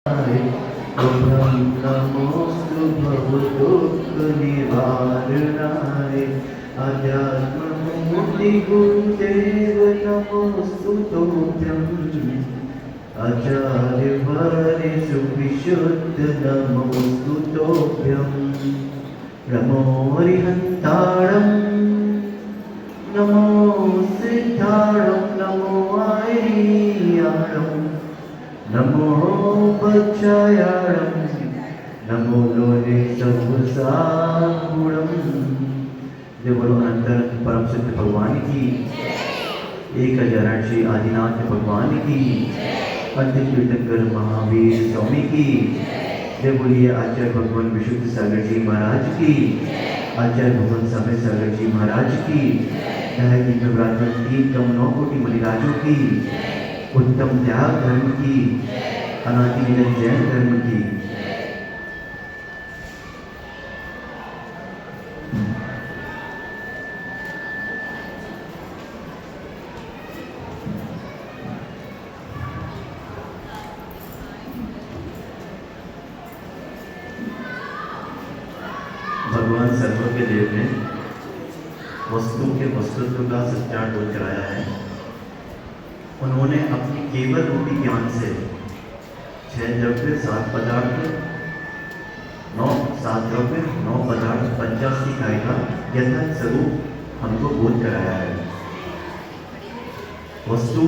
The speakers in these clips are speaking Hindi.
तुभ्यं नमोऽस्तु भवदुःखनिवारणाय अध्यात्ममूर्तिगुरुदेव नमोऽस्तु तुभ्यम् आचार्यवर्य सुविशुद्ध नमोऽस्तु तुभ्यम् नमो हरिहन्तारम् नमो सिद्धारम् नमो आयर्यारम् नमो बच्चायारम् नमो लोले सर्वसागुणम्। जय बोलो अनंतर परम सिद्ध भगवान की, 1000 श्री आदिनाथ भगवान की, अंतिम तीर्थंकर महावीर स्वामी की। जय बोलिए आचार्य भगवान विशुद्ध सागर जी महाराज की, आचार्य भगवान समय सागर जी महाराज की, विराजमान 3 कोटि मणिराजों की, उत्तम त्याग धर्म की, अनादि निरंतर जैन धर्म की। भगवान सर्व के देव ने वस्तु के वस्तुत्व का सच्चार बोल कराया है। उन्होंने अपनी केवल रूपी ज्ञान से 6 द्रव्य 7 पदार्थ 7 द्रव्य 9 पदार्थ 85 इकाई का यथार्थ स्वरूप हमको बोध कराया है। वस्तु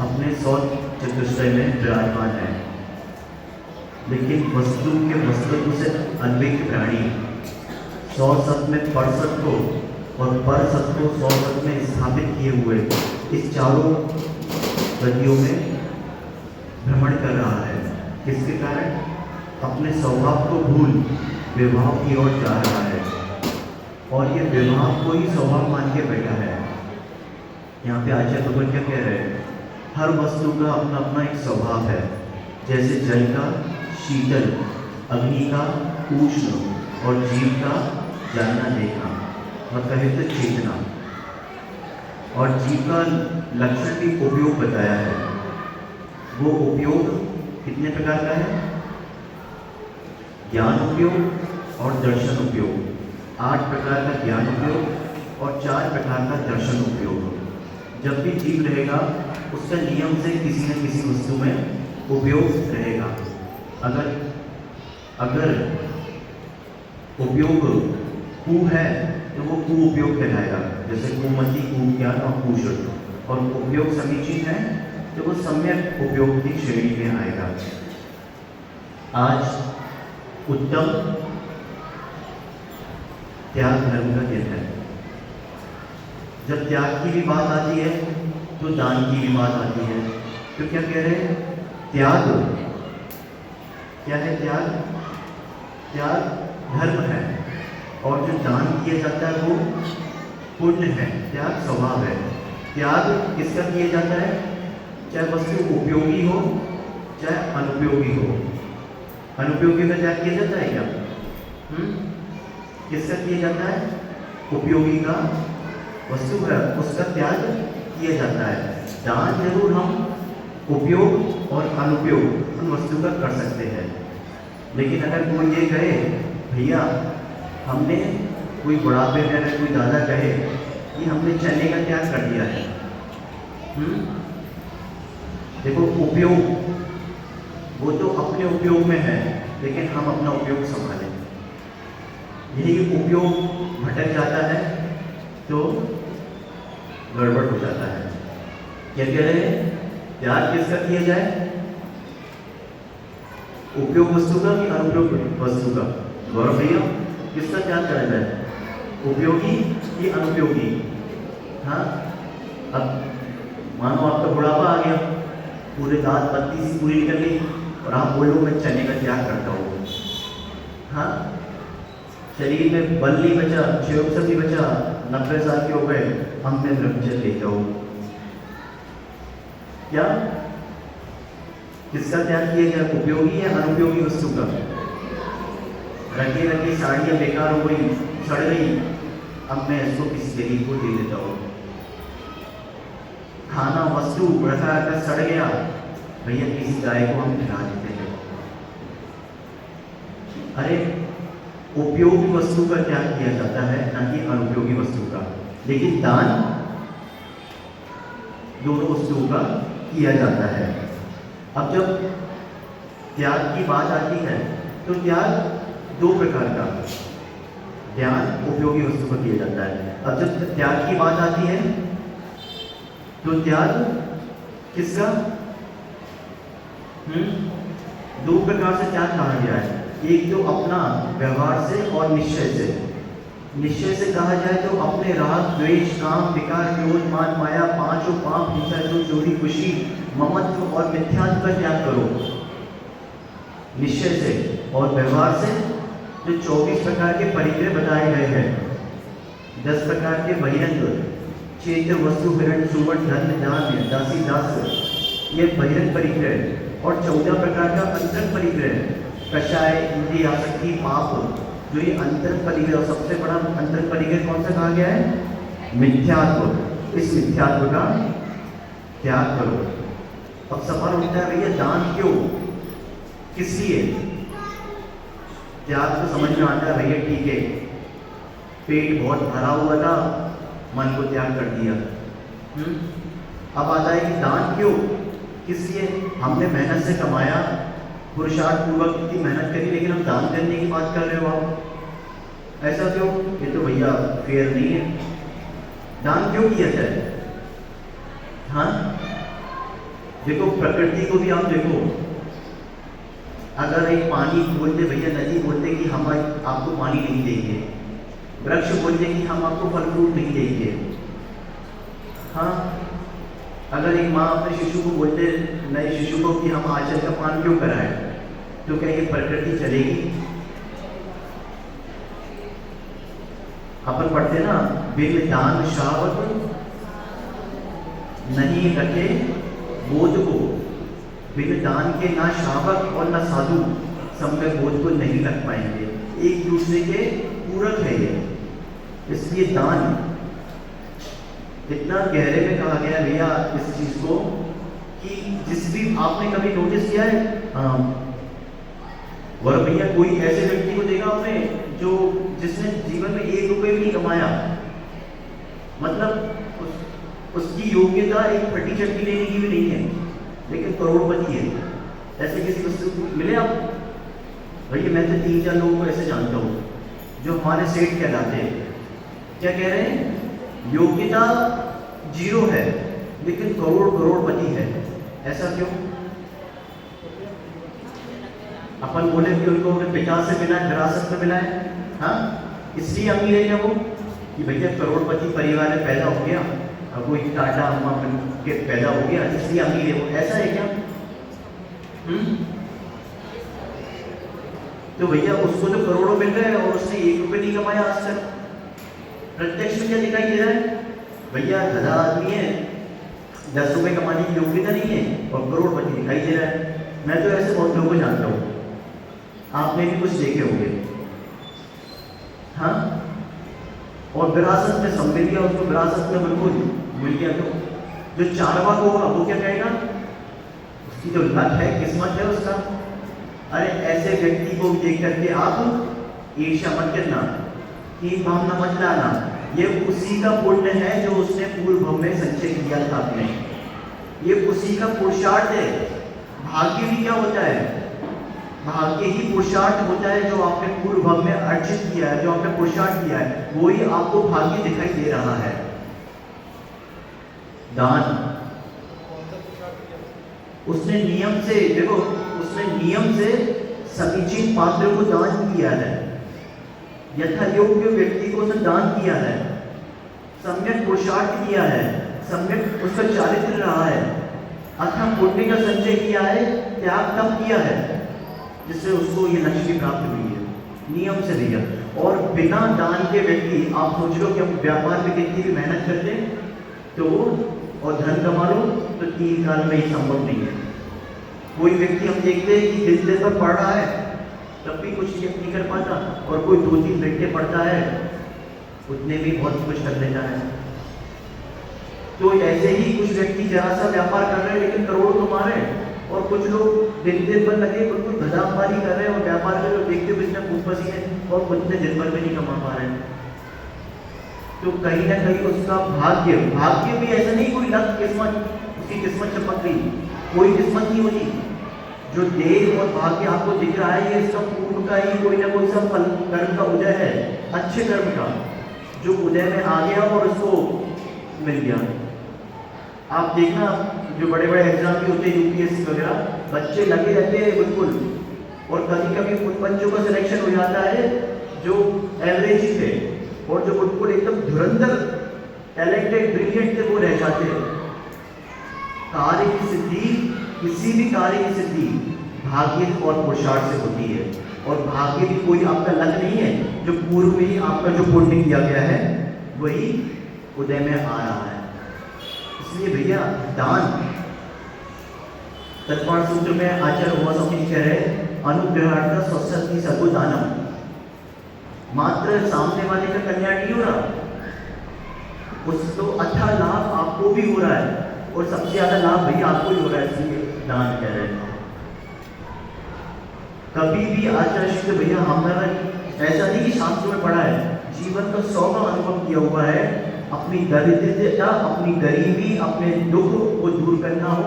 अपने 100 चतुष्टय में विराजमान है, लेकिन वस्तु के वस्तुत्व से अन्वित प्राणी 100 सत में पर सत को और पर सत को 100 सत में स्थापित किए हुए इस चारों गतियों में भ्रमण कर रहा है। किसके कारण? अपने स्वभाव को भूल विभाव की ओर जा रहा है, और ये विभाव को ही स्वभाव मान के बैठा है। यहाँ पे आचार्य भगवान क्या कह रहे हैं? हर वस्तु का अपना अपना एक स्वभाव है। जैसे जल का शीतल, अग्नि का उष्ण और जीव का जानना देखना और कहे तो चेतना। और जीव का लक्षण भी उपयोग बताया है। वो उपयोग कितने प्रकार का है? ज्ञान उपयोग और दर्शन उपयोग। 8 प्रकार का ज्ञान उपयोग और 4 प्रकार का दर्शन उपयोग। जब भी जीव रहेगा उसका नियम से किसी न किसी वस्तु में उपयोग रहेगा। अगर उपयोग कु है तो वो कु उपयोग कहलाएगा, जैसे कुमति, कुज्ञान और कुशल। और उपयोग समीचीन है तो वो सम्यक उपयोग की श्रेणी में आएगा। आज उत्तम त्याग धर्म का दिन है। जब त्याग की भी बात आती है तो दान की भी बात आती है। तो क्या कह रहे हैं? त्याग क्या है? त्याग धर्म है, और जो दान किया जाता है वो पुण्य है। त्याग स्वभाव है। त्याग किसका किया जाता है? चाहे वस्तु उपयोगी हो चाहे अनुपयोगी हो। अनुपयोगी का त्याग किया जाता है क्या? किसका किया जाता है? उपयोगी का वस्तु है उसका त्याग किया जाता है। दान जरूर हम उपयोग और अनुपयोग उन वस्तु का कर सकते हैं, लेकिन अगर कोई ये कहे भैया हमने, कोई बुढ़ापे में अगर कोई दादा कहे कि हमने चने का त्याग कर दिया है। देखो उपयोग वो तो अपने उपयोग में है, लेकिन हम अपना उपयोग संभालें। यही उपयोग भटक जाता है तो गड़बड़ हो जाता है। क्या कह रहे हैं? त्याग किसका किया जाए? उपयोग वस्तु का कि अनुपयोग वस्तु का? गौरव भैया किसका त्याग करा जाए? उपयोगी कि अनुपयोगी? हाँ, अब मानो आपका बुढ़ापा आ गया, पूरे दांत पत्ती सी पूरी निकल गई और आप बोलो मैं चने का त्याग करता हूँ। हाँ, शरीर में बल नहीं बचा, क्षयोग से नहीं बचा, 90 साल के हो गए, हम मैं ब्रह्मचर्य लेता हूँ। क्या किसका त्याग किया जाए? उपयोगी या अनुपयोगी वस्तु का? रखी रखी साड़ियाँ बेकार हो गई, सड़ गई, अब मैं इसको किसी गरीब को दे देता हूँ। खाना वस्तु रखा रखा सड़ गया, भैया किसी गाय को हम खिला देते हैं। अरे उपयोगी वस्तु का त्याग किया जाता है, ना कि अनुपयोगी वस्तु का। लेकिन दान दोनों वस्तुओं का किया जाता है। अब जब त्याग की बात आती है तो त्याग दो प्रकार का, ध्यान उपयोगी वस्तु का किया जाता है। अब जब त्याग की बात आती है तो त्याग किसका? दो प्रकार से त्याग कहा गया है। एक तो अपना व्यवहार से और निश्चय से। निश्चय से कहा जाए तो अपने राग, द्वेष, काम, विकार, क्रोध, मान, माया, पांचों पाप, हिंसा, चोरी, खुशी, ममत्व और मिथ्यात्व का त्याग करो, निश्चय से। और व्यवहार से जो 24 प्रकार के परिग्रह बताए गए हैं, 10 प्रकार के बहिरंग, चेत, वस्तु, हिरण, सुवर्ण, धन, धान्य, दासी, दास, ये बहिरंग परिग्रह। और 14 प्रकार का अंतरंग परिग्रह, कषाय, इंद्रिय आसक्ति, पाप, जो ये अंतरंग परिग्रह। और सबसे बड़ा अंतरंग परिग्रह कौन सा कहा गया है? मिथ्यात्व। इस मिथ्यात्व का त्याग करो। अब सवाल उठता है, भैया दान क्यों, किस लिए? त्याग तो समझ में आता है, भैया ठीक है, पेट बहुत भरा हुआ था, मन को त्याग कर दिया। अब आता है कि दान क्यों, किस लिए? हमने मेहनत से कमाया, पुरुषार्थ पूर्वक इतनी मेहनत करी, लेकिन हम दान करने की बात कर रहे हो आप, ऐसा क्यों? ये तो भैया फेयर नहीं है। दान क्यों किया जाए? हाँ, देखो प्रकृति को भी आप देखो, अगर एक पानी बोलते, भैया नदी बोलते कि हम आपको पानी नहीं देंगे, वृक्ष बोलते कि हम आपको फल फ्रूट नहीं देंगे। हाँ, अगर एक माँ अपने शिशु को बोलते, नए शिशु को, कि हम आंचल का पान क्यों कराएं, तो क्या ये प्रकृति चलेगी? अपन पढ़ते ना, बिन दान शावक नहीं रखे बोध को, बिन दान के ना शावक और ना साधु समय बोध को नहीं रख पाएंगे। एक दूसरे के पूरक है ये, इसलिए दान इतना गहरे में कहा गया भैया इस चीज को, कि जिस भी आपने कभी नोटिस किया है, वह भैया कोई ऐसे व्यक्ति को देखा आपने जो जिसने जीवन में 1 रुपये भी नहीं कमाया, मतलब उसकी योग्यता एक फटी चटनी लेने की भी नहीं है, लेकिन करोड़पति है। ऐसे किसी वस्तु को मिले आप? भैया मैं तो 3-4 लोगों को ऐसे जानता हूँ जो हमारे सेठ कहलाते हैं। क्या कह रहे हैं? योग्यता 0 है, लेकिन करोड़पति है। ऐसा क्यों? अपन बोले कि उनको अपने पिता से मिला है, विरासत में मिला है, हाँ, इसलिए अमीर है क्या वो? कि भैया करोड़पति परिवार में पैदा हो गया, अब वो टाटा अम्मा के पैदा हो गया, इसलिए अमीर है वो। ऐसा है क्या? तो भैया उसको तो करोड़ों मिल रहे हैं और उसने 1 रुपये नहीं कमाया आज तक। प्रत्यक्ष में क्या दिखाई दे रहा है? भैया गधा आदमी है, 10 रुपये कमाने की योग्यता नहीं है और करोड़पति दिखाई दे रहा है। मैं तो ऐसे बहुत लोगों को जानता हूँ, आपने भी कुछ देखे होंगे। हाँ, और विरासत में सब मिल गया उसको, विरासत में बिल्कुल मिल गया। तो जो चारवाक होगा वो क्या कहेगा? उसकी जो लत है, किस्मत है उसका। अरे ऐसे व्यक्ति को देख करके आप ईर्ष्या मत करना, कि भावना मत लाना, ये उसी का पुण्य है जो उसने पूर्व में संचय किया था आपने, ये उसी का पुरुषार्थ है। भाग्य भी क्या होता है? भाग्य ही पुरुषार्थ होता है जो आपने पूर्व में अर्जित किया है, जो आपने पुरुषार्थ किया है, वही आपको भाग्य दिखाई दे रहा है। दान उसने नियम से, देखो उसने नियम से समीचीन पात्र को दान किया है, यथा योग्य व्यक्ति को उसने दान किया है, सम्यक पुरुषार्थ किया है, सम्यक उसका चारित्र रहा है, अथवा पुण्य का संचय किया है, त्याग तब किया है जिससे उसको ये लक्ष्य प्राप्त हुई है, नियम से दिया। और बिना दान के व्यक्ति, आप सोच लो कि हम व्यापार में कितनी भी मेहनत करते तो और धन कमा लो तो 3 साल में ही संभव नहीं है। कोई व्यक्ति हम देखते हैं कि दिन पर पढ़ रहा है तब भी कुछ नहीं कर पाता, और कोई 2-3 घंटे पढ़ता है उतने भी बहुत कुछ कर लेता है। तो ऐसे ही कुछ व्यक्ति जरा सा व्यापार कर रहे हैं लेकिन करोड़ों कमा रहे हैं, और कुछ लोग दिन भर लगे बिल्कुल धंधापानी कर रहे हैं और व्यापार कर रहे हो, देखते हो बिजनेस खूब फंसी है और खुद ने दिन भर में नहीं कमा पा रहे हैं। तो कहीं ना कहीं उसका भाग्य भी ऐसा नहीं, कोई लक किस्मत, उसकी किस्मत चमक गई, कोई किस्मत नहीं होती। जो देव और भाग्य आपको दिख रहा है ये इसका पूर्व का ही कोई ना कोई सब कर्म का उदय है, अच्छे कर्म का, जो उदय में आ गया और उसको मिल गया। आप देखना जो बड़े बड़े एग्जाम भी होते हैं यूपीएससी वगैरह, बच्चे लगे रहते हैं बिल्कुल, और कभी कभी उन बच्चों का सिलेक्शन हो जाता है जो एवरेज ही थे और जो बिल्कुल एकदम धुरंधर टैलेंटेड ब्रिलियंट थे वो रह जाते हैं। कार्य की सिद्धि, किसी भी कार्य की सिद्धि भाग्य और पुरुषार्थ से होती है, और भाग्य भी कोई आपका लक नहीं है, जो पूर्व में ही आपका जो पुण्य किया गया है वही उदय में आ रहा है। इसलिए भैया दान, तत्वार सूत्र में आचार्य उमा स्वामी कह रहे अनुग्रहार्थ स्वस्ति सर्वो दानम, मात्र सामने वाले का कल्याण नहीं हो रहा, उसको अच्छा लाभ आपको भी हो रहा है, और सबसे ज्यादा लाभ भैया आपको ही हो रहा है, इसलिए दान कह रहे हैं। कभी भी आचार्य भैया हमारा ऐसा नहीं कि शास्त्रों में पढ़ा है, जीवन का 100 का अनुभव किया हुआ है, अपनी दरिद्रता, अपनी गरीबी, अपने दुख को दूर करना हो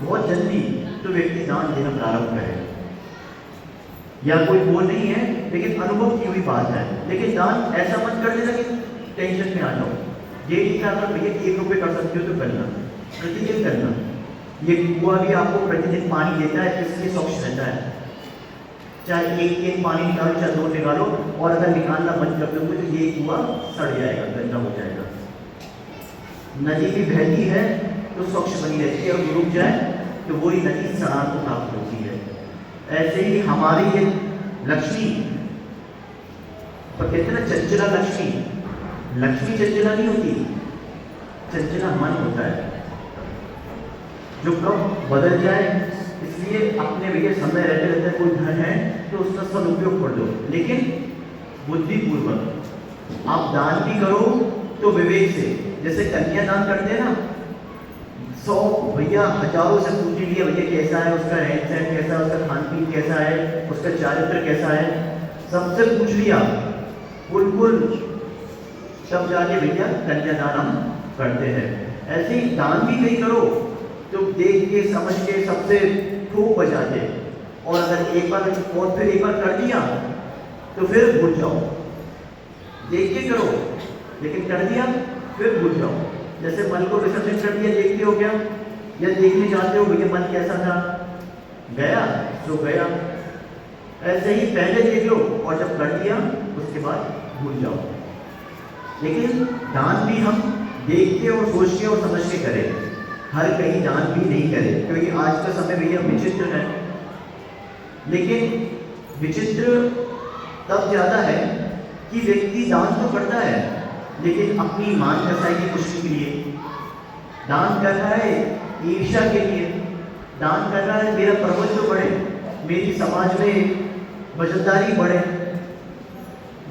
बहुत जल्दी तो व्यक्ति दान देना प्रारंभ करे। या कोई वो नहीं है लेकिन अनुभव की हुई बात है, लेकिन दान ऐसा मत कर देना कि टेंशन में आ जाओ। ये नहीं था अगर भैया 1 रुपये कर सकते हो तो करना, प्रतिदिन करना। ये कुआ भी आपको प्रतिदिन पानी देता है, इसलिए स्वच्छ रहता है, चाहे एक पानी निकालो चाहे 2 निकालो, और अगर निकालना बंद कर दोगे तो ये कुआ सड़ जाएगा, गंदा हो जाएगा। नदी भी बहती है तो स्वच्छ बनी रहती है, और रुक जाए तो वही नदी सड़ान को प्राप्त होती है। ऐसे ही हमारी ये लक्ष्मी, पर कहते हैं ना चंचला लक्ष्मी, लक्ष्मी चंचला नहीं होती, चंचला मन होता है जो कब बदल जाए। इसलिए अपने भैया समय रहते रहते कोई धन है तो उसका सदुपयोग कर दो, लेकिन बुद्धिपूर्वक। आप दान भी करो तो विवेक से, जैसे कन्या दान करते हैं ना, 100 भैया हजारों से पूछ लिया भैया कैसा है, उसका रहन सहन कैसा है, उसका खान पीन कैसा है, उसका चारित्र कैसा है, सबसे पूछ लिया बिल्कुल, तब जाके भैया कन्यादान हम करते हैं। ऐसे ही दान भी नहीं करो तो देख के समझ के सबसे खूब बजा के, और अगर एक बार और फिर एक बार कर दिया तो फिर भूल जाओ, देख के करो लेकिन कर दिया फिर भूल जाओ। जैसे मन को विसर्जन कर दिया, देखते हो क्या, या देखने जाते हो भैया मन कैसा था, गया सो गया। ऐसे ही पहले देख लो और जब कर दिया उसके बाद भूल जाओ। लेकिन दान भी हम देख के और सोच के और समझ के करें, हर कहीं दान भी नहीं करें, क्योंकि आज का समय भैया विचित्र है। लेकिन विचित्र तब ज्यादा है कि व्यक्ति दान तो करता है लेकिन अपनी मान कसाई की खुशी के लिए दान कर रहा है, ईर्ष्या के लिए दान कर रहा है, मेरा प्रबंध बढ़े, मेरी समाज में वजनदारी बढ़े।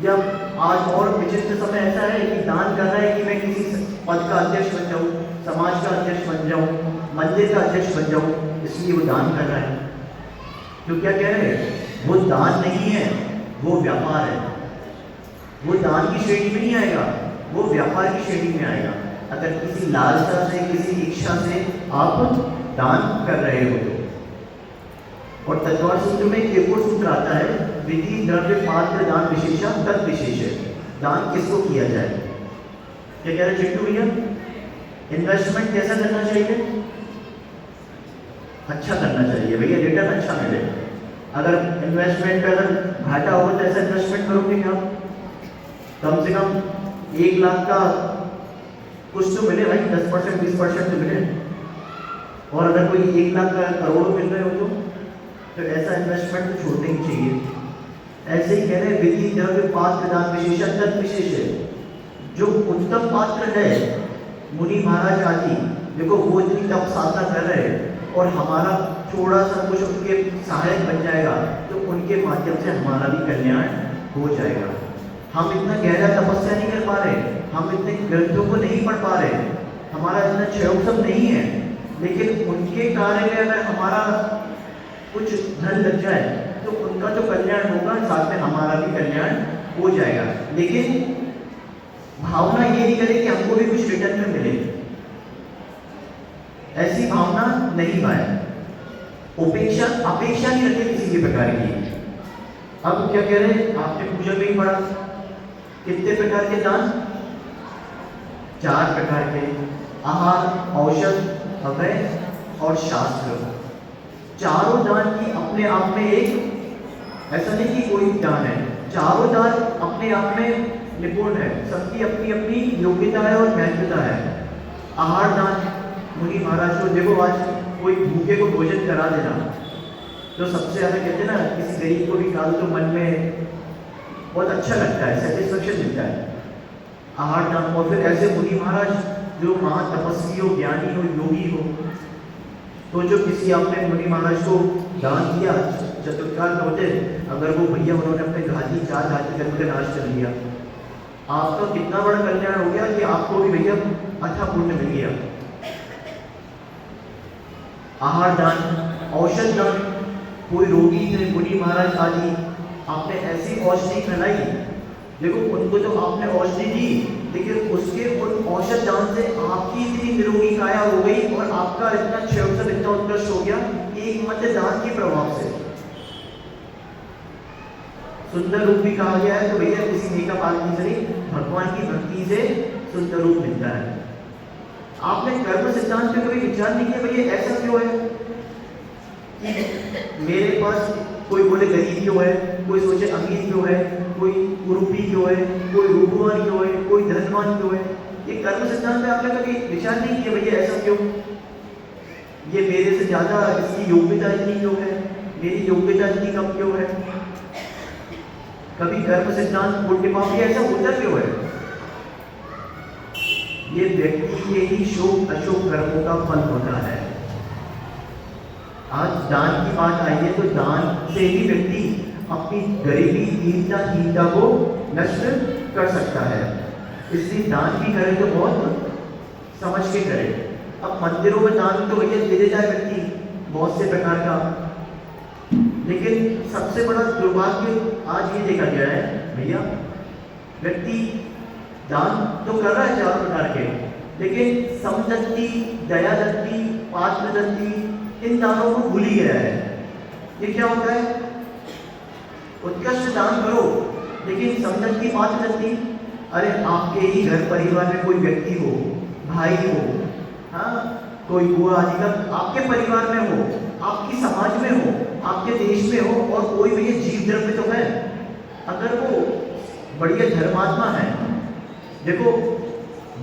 जब आज और विचित्र समय ऐसा है कि दान कर रहा है कि मैं किसी पद का अध्यक्ष बन जाऊं, समाज का अध्यक्ष बन जाऊं, मंदिर का अध्यक्ष बन जाऊं, इसलिए वो दान कर रहा है। तो क्या कह रहे हैं, वो दान नहीं है, वो व्यापार है। वो दान की श्रेणी में नहीं आएगा, वो व्यापार की श्रेणी में आएगा। अगर किसी लालसा से, किसी इच्छा से आप दान कर रहे हो तो। और तत्वार सूत्र में एक और सूत्र आता है, विधि द्रव्य पात्र दान विशेषा तद विशेष है। दान किसको किया जाए, क्या कह रहे चिट्टू भैया, इन्वेस्टमेंट कैसा करना चाहिए, अच्छा करना चाहिए भैया, रिटर्न अच्छा मिले। अगर इन्वेस्टमेंट पे अगर घाटा हो तो ऐसा इन्वेस्टमेंट करोगे क्या, कम से कम 1 लाख का कुछ तो मिले भाई, 10% 20% तो मिले। और अगर कोई 1 लाख का करोड़ों मिल रहे हो तो ऐसा इन्वेस्टमेंट तो छोड़ना ही चाहिए। ऐसे ही कह रहे हैं, विधि द्रव्य पात्र दान विशेषा तद विशेष है। जो उत्तम पात्र है, मुनि महाराज आदि, देखो वो इतनी तप साधना कर रहे हैं और हमारा थोड़ा सा कुछ उनके सहायक बन जाएगा तो उनके माध्यम से हमारा भी कल्याण हो जाएगा। हम इतना गहरा तपस्या नहीं कर पा रहे, हम इतने ग्रंथों को नहीं पढ़ पा रहे, हमारा इतना क्षयोग सब नहीं है, लेकिन उनके कार्य में अगर हमारा कुछ धन लग जाए तो उनका जो कल्याण होगा साथ में हमारा भी कल्याण हो जाएगा। लेकिन भावना ये नहीं करे कि हमको भी कुछ रिटर्न में मिले, ऐसी भावना नहीं पाए। अपेक्षा नहीं रखते किसी भी प्रकार की। अब क्या कह रहे हैं, आपने पूजा में ही पढ़ा, कितने प्रकार के दान? 4 प्रकार के, आहार, औषध, अभय और शास्त्र। चारों दान की अपने आप में एक, ऐसा नहीं कि कोई दान है, चारों दान अपने आप में निपुण है, सबकी अपनी अपनी योग्यता है और महत्वता है। आहार दान, मुनि महाराज को देखो, आज कोई भूखे को भोजन करा देना तो सबसे ज्यादा कहते हैं ना, किसी गरीब को भी खा दो तो मन में बहुत अच्छा लगता है, सेटिस्फेक्शन मिलता है। आहार दान, और फिर ऐसे मुनि महाराज जो महा तपस्वी हो, ज्ञानी हो, योगी हो, तो जो किसी आपने मुनि महाराज को दान दिया, चतुर्काल में होते, अगर वो भैया उन्होंने अपने घाटी 4 घाटी कर्म का नाश कर लिया, आपका कितना बड़ा कल्याण हो गया कि आपको भी भैया अच्छा पुण्य मिल गया। आहार दान, औषध दान, कोई रोगी थे, मुनि महाराज आदि, आपने ऐसी औषधि खिलाई, देखो उनको जो आपने औषधि दी, लेकिन उसके उन औषध दान से आपकी इतनी निरोगी काया हो गई और आपका इतना क्षय इतना उत्कृष्ट हो गया, एक मध्य दान के प्रभाव से। सुंदर रूप भी कहा गया है, तो भैया किसी नेका पालनी से नहीं, भगवान की भक्ति से सुंदर रूप मिलता है। आपने कर्म सिद्धांत पे कभी विचार नहीं किया भैया ऐसा क्यों है कि मेरे पास, कोई बोले गरीब क्यों है, कोई सोचे अमीर क्यों है, कोई कुरूपी क्यों है, कोई रूपवान क्यों है, कोई धनवान क्यों है? ये कर्म सिद्धांत पे आपने कभी विचार नहीं किया भैया ऐसा क्यों? ये मेरे से ज्यादा, इसकी योग्यता इतनी क्यों है, मेरी योग्यता इतनी कम क्यों है? कभी कर्म सिद्धांत पुण्य पाप ऐसा होता क्यों है? ये व्यक्ति के ही शोक अशोक कर्मों का फल होता है। आज दान की बात आई है, तो दान से ही व्यक्ति अपनी गरीबी, हीनता को नष्ट कर सकता है। इसलिए दान भी करें तो बहुत समझ के करें। अब मंदिरों में दान तो भैया दे देता है व्यक्ति बहुत से प्रकार का, लेकिन सबसे बड़ा दुर्भाग्य आज ये देखा गया है भैया, व्यक्ति दान तो कर रहा है 4 प्रकार के, लेकिन समदत्ति, दयादत्ति, पात्रदत्ति, इन दानों को भूल ही गया है। ये क्या होता है? उत्कृष्ट दान करो, लेकिन समदत्ति, पात्रदत्ति, अरे आपके ही घर परिवार में कोई व्यक्ति हो, भाई हो, हाँ, कोई बुआ आदि का आपके परिवार में हो, आपकी समाज में हो, आपके देश में हो, और कोई भी ये जीव द्रव्य तो है, अगर वो बढ़िया धर्मात्मा है, देखो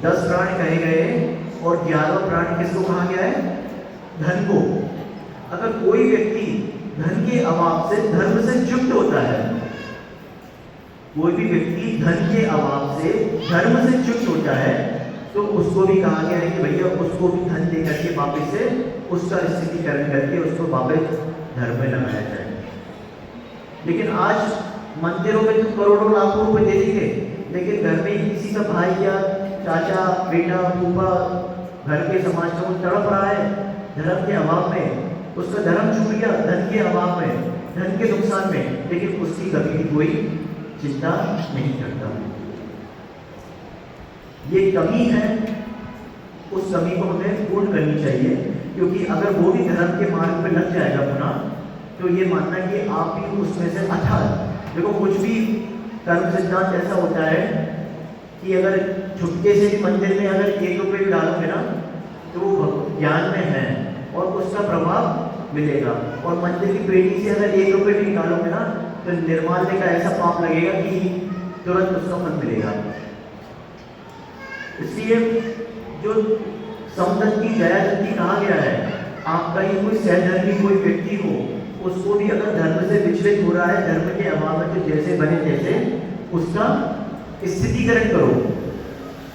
10 प्राण कहे गए और 11वां प्राण किसको कहा गया है? धन को। अगर कोई व्यक्ति धन के अभाव से धर्म से युक्त होता है, कोई भी व्यक्ति धन के अभाव से धर्म से युक्त होता है, तो उसको भी कहा गया है कि भैया उसको भी धन दे करके वापस से उसका स्थितिकरण करके उसको वापस धर्म में लगाया जाए। लेकिन आज मंदिरों में तो करोड़ों लाखों रुपए दे देंगे, लेकिन घर में ही किसी का भाई या चाचा, बेटा, फूफा, घर के समाज का वो तड़प रहा है धर्म के अभाव में, उसका धर्म छूट गया धन के अभाव में, धन के नुकसान में, लेकिन उसकी कभी भी कोई चिंता नहीं करता। ये कमी है, उस कमी को हमें पूर्ण करनी चाहिए, क्योंकि अगर वो भी धर्म के मार्ग पर लग जाएगा पुनः, तो ये मानना कि आप भी उसमें से अच्छा। देखो कुछ भी कर्म सिद्धांत ऐसा होता है कि अगर छुटके से भी मंदिर में अगर 1 रुपये भी डालोगे ना, तो वो ज्ञान में है और उसका प्रभाव मिलेगा। और मंदिर की पेटी से अगर 1 रुपये भी निकालोगे ना, तो निर्माल्य का ऐसा पाप लगेगा कि तुरंत उसका फल मिलेगा। इसलिए जो समदत्ति, दयादत्ति कहा गया है, आपका ही कोई सहधर्मी कोई व्यक्ति हो, उसको भी अगर धर्म से विचलित हो रहा है, धर्म के अभाव में, तो जैसे बने तैसे उसका स्थितिकरण करो।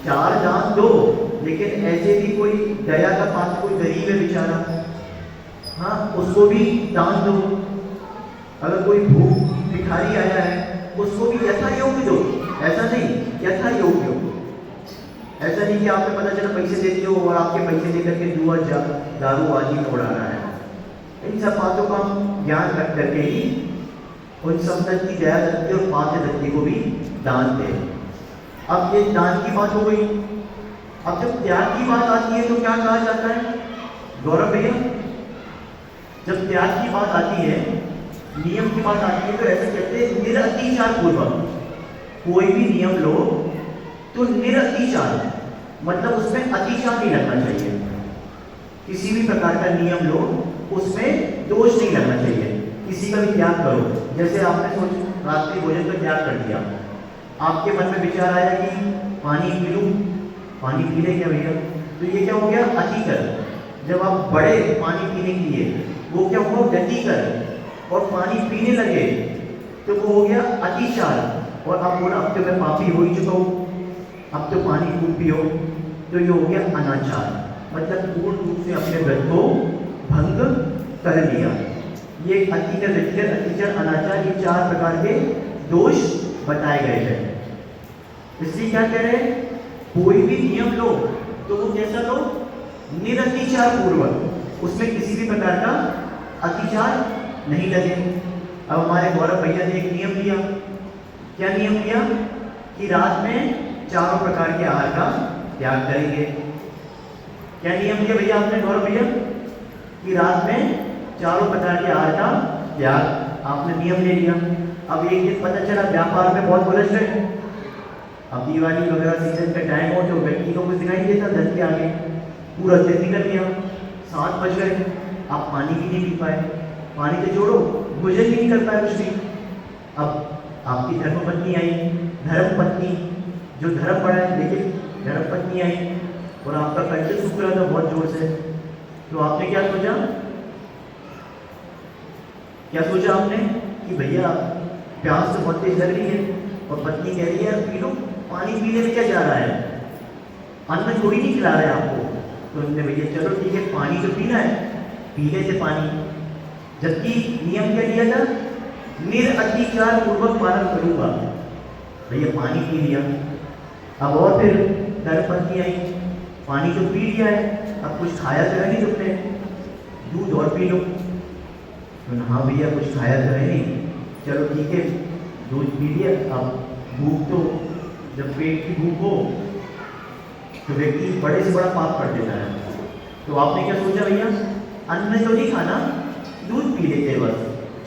4 दान दो, लेकिन ऐसे भी कोई दया का पात्र, कोई गरीब है बेचारा, हाँ, उसको भी दान दो। अगर कोई भूख भिखारी आया है, उसको भी यथा योग्य दो, ऐसा नहीं, यथा योग्य। ऐसा नहीं कि आपको पता चला पैसे दे दिए हो और आपके पैसे देकर के जुआ दारूबाजी में उड़ा रहा है। इन सब बातों का हम ज्ञान रख करके ही उन संपत्ति की दया दत्ती और पात्र दत्ती को भी दान दे। अब ये दान की बात हो गई। अब जब त्याग की बात आती है तो क्या कहा जाता है गौरव भैया? जब त्याग की बात आती है, नियम की बात आती है, तो ऐसे कहते हैं निरअतिचार पूर्वक। कोई भी नियम लो तो निरअतिचार, मतलब उसमें अतिचार नहीं लगना चाहिए। किसी भी प्रकार का नियम लो उसमें दोष नहीं लगना चाहिए। किसी का भी त्याग करो, जैसे आपने सोच रात्रि भोजन का त्याग कर दिया, आपके मन में विचार आया कि पानी पी लूं, पानी पी ले क्या भैया, तो ये क्या हो गया? अति कर। जब आप बड़े पानी पीने के लिए, वो क्या हुआ? गति कर और पानी पीने लगे तो वो हो गया अतिचार। और अब बोला अब तो मैं पापी हो ही चुका हूँ, अब तो पानी खूब पियो, तो ये हो गया अनाचार, मतलब पूर्ण रूप से अपने व्रत को भंग कर लिया। ये अति कर, व्यतिकर, अतिचार, अनाचार, ये 4 प्रकार के दोष बताए गए हैं। इसलिए क्या कह रहे हैं? कोई भी नियम लो तो वो कैसा लो? निरअतिचार पूर्वक, उसमें किसी भी प्रकार का अतिचार नहीं लगे। अब हमारे गौरव भैया ने एक नियम लिया। क्या नियम लिया? कि रात में 4 प्रकार के आहार का त्याग करेंगे। क्या नियम लिया भैया आपने गौरव भैया? कि रात में 4 प्रकार के आहार का त्याग आपने नियम ले लिया। अब एक दिन पता चला व्यापार में बहुत उलझ गए, अब दिवाली वगैरह सीजन का टाइम हो तो व्यक्ति को कुछ दिखाई देता, धन के आगे पूरा दिन निकल गया, 7 बज गए, आप पानी भी नहीं पी पाए, पानी तो छोड़ो भोजन भी नहीं कर पाए कुछ भी। अब आपकी धर्मपत्नी आई, धर्मपत्नी जो धर्म पड़ा है, लेकिन धर्मपत्नी आई और आपका कंठ सूख रहा था बहुत जोर से, तो आपने क्या सोचा? क्या सोचा आपने कि भैया प्यास तो बहुत तेज लग रही है और पत्नी कह रही है पी लो, पानी पीने में क्या जा रहा है, अन्न कोई नहीं खिला रहा है आपको, तो उन्होंने भैया चलो ठीक है पानी तो पीना है, पी लेते पानी। जबकि नियम क्या दिया था? निरअतिचार पूर्वक पालन करूंगा। भैया पानी पी लिया, अब और फिर धर्मपत्नी आई, पानी तो पी लिया है, अब कुछ खाया तो है नहीं तुमने, दूध और पी लो। तो हाँ भैया कुछ खाया तो है नहीं, चलो ठीक है दूध पी लिया। अब भूख तो, जब पेट की भूख हो तो व्यक्ति बड़े से बड़ा पाप कर देता है। तो आपने क्या सोचा भैया? अन्न तो नहीं खाना, दूध पी लेते बस,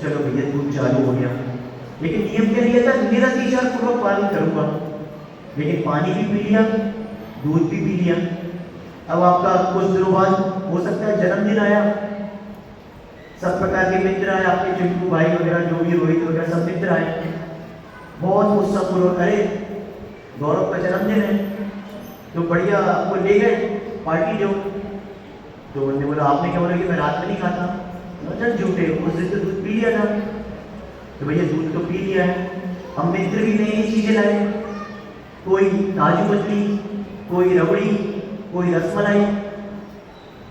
चलो भैया दूध चालू हो गया। लेकिन नियम क्या लिया था? निरअतिचार पूर्वक पालन करूंगा। लेकिन पानी भी पी लिया, दूध भी पी लिया। अब आपका कुछ दिनों बाद हो सकता है जन्मदिन आया, सब प्रकार के मित्र आए, आपके चिंटू भाई वगैरह जो भी रोहित वगैरह सब मित्र आए, बहुत उत्साहपूर्वक अरे गौरव का जन्मदिन है तो बढ़िया आपको ले गए पार्टी जो। तो उन्होंने बोला आपने क्या बोला कि मैं रात में नहीं खाता, चल झूठे, उस दिन तो दूध पी लिया था। तो भैया दूध तो पी लिया है, अब मित्र भी नई नई चीजें लाए, कोई काजू कतली, कोई रबड़ी, कोई रसमलाई।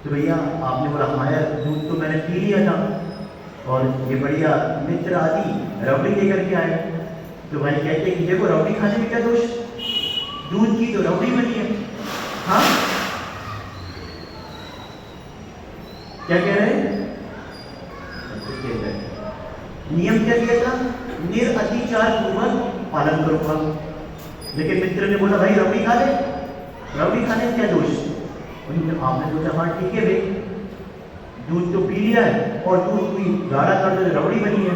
तो भैया आपने बोला हाँ यार दूध तो मैंने पी लिया था और ये बढ़िया मित्र आदि रबड़ी लेकर के आए। तो भाई कहते कि देखो रबड़ी खाने में क्या दोष, दूध की तो रबड़ी बनी है। हाँ क्या कह रहे हैं? नियम क्या किया था? निरअतिचार पूर्वक पालन करूंगा। लेकिन मित्र ने बोला भाई रबड़ी खा ले, रबड़ी खाने में क्या दोष? आपने सोचा हाँ ठीक है भाई दूध तो पी लिया है और दूध कोई गाढ़ा कर दो रबड़ी बनी है,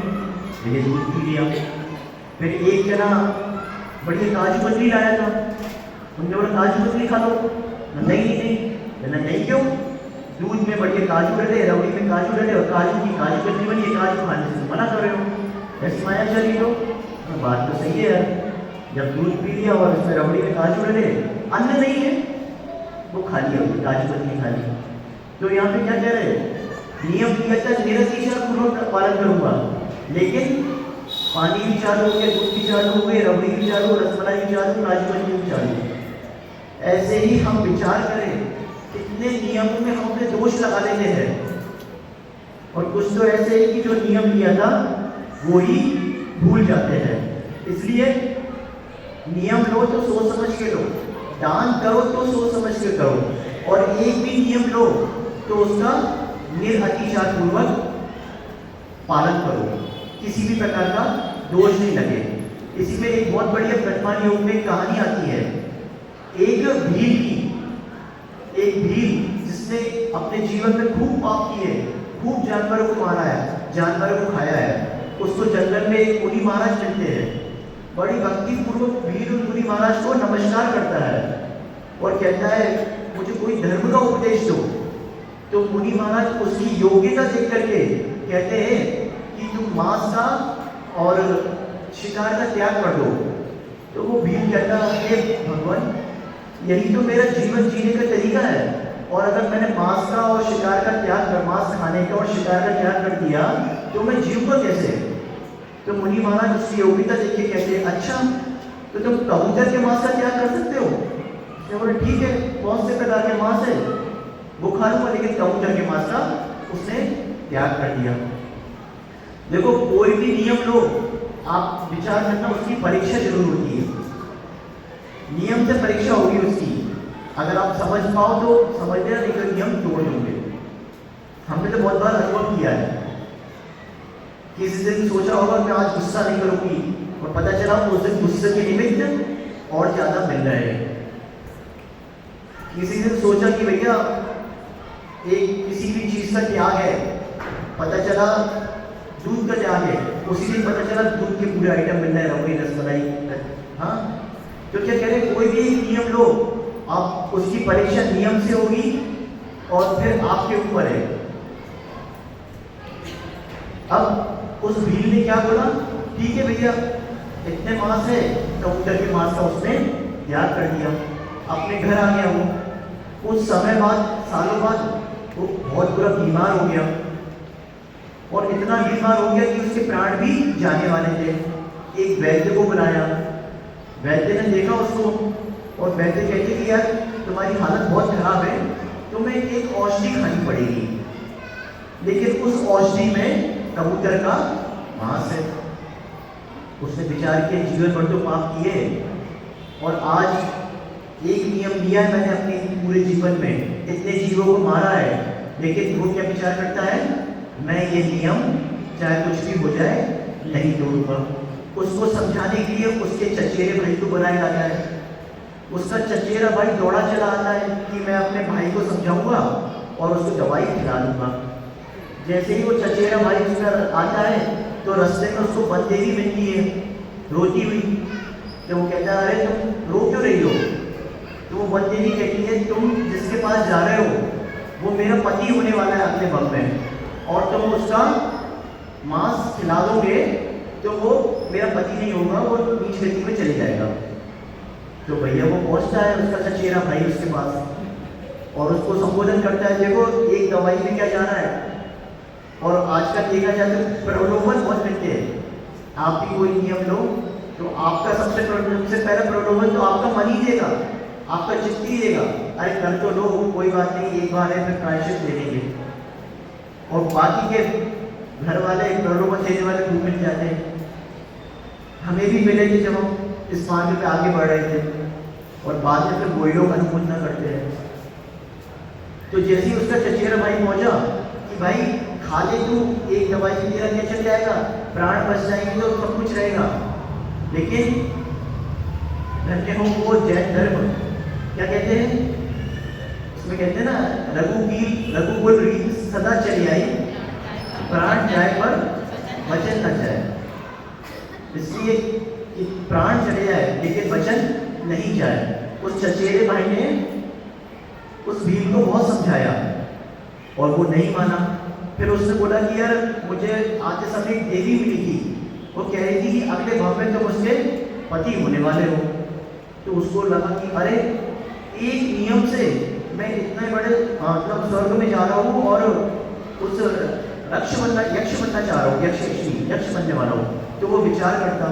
ये दूध पी लिया। फिर एक जना बढ़िया काजू कतली लाया था, उन्होंने बोला काजू कतली खा लो, नहीं क्यों? दूध में बढ़िया काजू डले, रबड़ी में काजू डले और काजू की काजू कतली बनी है, काजू खाने से मना कर रहे हो, ऐसी माया चली तो बात तो सही है यार। जब दूध पी लिया और उसमें रबड़ी में काजू डले, अन्न नहीं है वो खा लिया, काजू कतली खा ली। तो यहाँ पे क्या कह रहे हैं? नियम किया था निरअतिचार पूर्वक पालन करूंगा, लेकिन पानी भी चालू हो गया, दूध भी चालू हो गए, रबड़ी भी चालू, रसमलाई भी चालू, काजू कतली भी चालू। ऐसे ही हम विचार करें कितने नियमों में हम अपने दोष लगा लेते हैं, और कुछ तो ऐसे है कि जो नियम लिया था वो ही भूल जाते हैं। इसलिए नियम लो तो सोच समझ के लो, दान करो तो सोच समझ के करो, और एक भी नियम लो तो उसका निरअतिचार पूर्वक पालन करो, किसी भी प्रकार का दोष नहीं लगे। इसी में एक बहुत बढ़िया वर्तमान योग में कहानी आती है, एक भील जिसने अपने जीवन में खूब पाप किए, खूब जानवरों को मारा है, जानवरों को खाया है। उसको जंगल में एक मुनि महाराज मिलते हैं, बड़ी भक्ति पूर्वक भील उन मुनि महाराज को नमस्कार करता है और कहता है मुझे कोई धर्म का उपदेश दो। तो मुनि महाराज उसकी योग्यता देख करके कहते हैं कि तुम मांस का और शिकार का त्याग कर दो। तो वो भील कहता है हे भगवान, यही तो मेरा जीवन जीने का तरीका है, और अगर मैंने मांस का और शिकार का त्याग कर, मांस खाने का और शिकार का त्याग कर दिया तो मैं जीऊंगा कैसे? तो मुनि महाराज उसकी योग्यता देख के कहते हैं अच्छा तो तुम कबूतर के मांस का त्याग कर सकते हो? तो बोले ठीक है, कौन से प्रकार के मांस है वो खा लूंगा, लेकिन कबूतर के मांस का उसने त्याग कर दिया। देखो कोई भी नियम लो, आप विचार करना उसकी परीक्षा जरूर होती है, नियम से परीक्षा होगी उसकी। अगर आप समझ पाओ तो समझ लेना, नहीं तो नियम तोड़ दोगे। हमने तो बहुत बार अनुभव किया है, किसी दिन सोचा होगा कि आज गुस्सा नहीं करूंगी, और पता चला उस दिन गुस्से के निमित्त और ज्यादा मिल रहे हैं। किसी दिन सोचा कि भैया एक किसी भी चीज का त्याग है, पता चला दूध का त्याग है, उसी दिन पता चला दूध के पूरे आइटम मिल रहे हैं, रबड़ी, रसमलाई। हाँ, तो क्या कह रहे, कोई भी नियम लो, आप उसकी परीक्षा नियम से होगी और फिर आपके ऊपर है। अब उस भील ने क्या बोला, ठीक है भैया इतने मांस है, कबूतर के मांस का उसने त्याग कर दिया, अपने घर आ गया। वो कुछ समय बाद, सालों बाद वो बहुत बुरा बीमार हो गया, और इतना बीमार हो गया कि उसके प्राण भी जाने वाले थे। एक वैद्य को बुलाया, वैद्य ने देखा उसको, और वैद्य कहते कि यार तुम्हारी हालत बहुत खराब है, तुम्हें एक औषधि खानी पड़ेगी, लेकिन उस औषधि में कबूतर का मांस है। उसने विचार किया जीवन भर तो पाप किए, और आज एक नियम लिया है मैंने अपने पूरे जीवन में, इतने जीवों को मारा है, लेकिन वो क्या विचार करता है, मैं ये नियम चाहे कुछ भी हो जाए नहीं तोड़ूंगा। उसको समझाने के लिए उसके चचेरे भाई को बुलाया जाता है। उसका चचेरा भाई दौड़ा चला आता है कि मैं अपने भाई को समझाऊंगा और उसको दवाई खिला दूंगा। जैसे ही वो चचेरा भाई उसका आता है तो रास्ते में उसको बंदेरी मिलती है रोती हुई। तो वो कहता है अरे तुम रो क्यों रही हो? तो वो बंदेरी कहती है तुम जिसके पास जा रहे हो वो मेरा पति होने वाला है अगले वक्त में, और तुम उसका मांस खिला दोगे तो वो मेरा पति नहीं होगा, वो नीच गति में चले जाएगा। तो भैया वो पहुंचता है उसका चचेरा भाई उसके पास और उसको संबोधन करता है, देखो एक दवाई में क्या जाना है, और आजकल देखा जाए तो प्रलोभन बहुत मिलते हैं। आप भी कोई नियम लो तो आपका सबसे पहला प्रलोभन तो आपका मन ही देगा, आपका चित्त ही देगा, अरे कर तो लो कोई बात नहीं, एक बार है फिर प्रायश्चित दे देंगे, और बाकी के घर वाले प्रलोभन देने वाले खूब मिल जाते हैं। हमें भी मिले थे जब हम इस मार्ग पे आगे बढ़ रहे थे, और बाद में फिर वही लोग अनुमोदना करते हैं। तो जैसे ही उसका चचेरा भाई पहुंचा कि भाई खा ले तू, एक दवाई से तेरा क्या चल जाएगा, प्राण बच जाएंगे तो सब कुछ रहेगा। लेकिन धन्य हो वो जैन धर्म, क्या कहते हैं उसमें, कहते हैं ना रघुकुल रीत सदा चली आई, प्राण जाए पर वचन न जाए। इसलिए कि प्राण चले जाए लेकिन वचन नहीं जाए। उस चचेरे भाई ने उस भील को बहुत समझाया और वो नहीं माना। फिर उसने बोला कि यार मुझे आते समय एक देवी मिली थी, वो कह रही थी कि अगले भाव में तुम उसके पति होने वाले हो। तो उसको लगा कि अरे एक नियम से मैं इतने बड़े मतलब स्वर्ग में जा रहा हूँ और उस यक्ष बनना चाह रहा हूँ, यक्ष बनने वाला हूँ। तो वो विचार करता,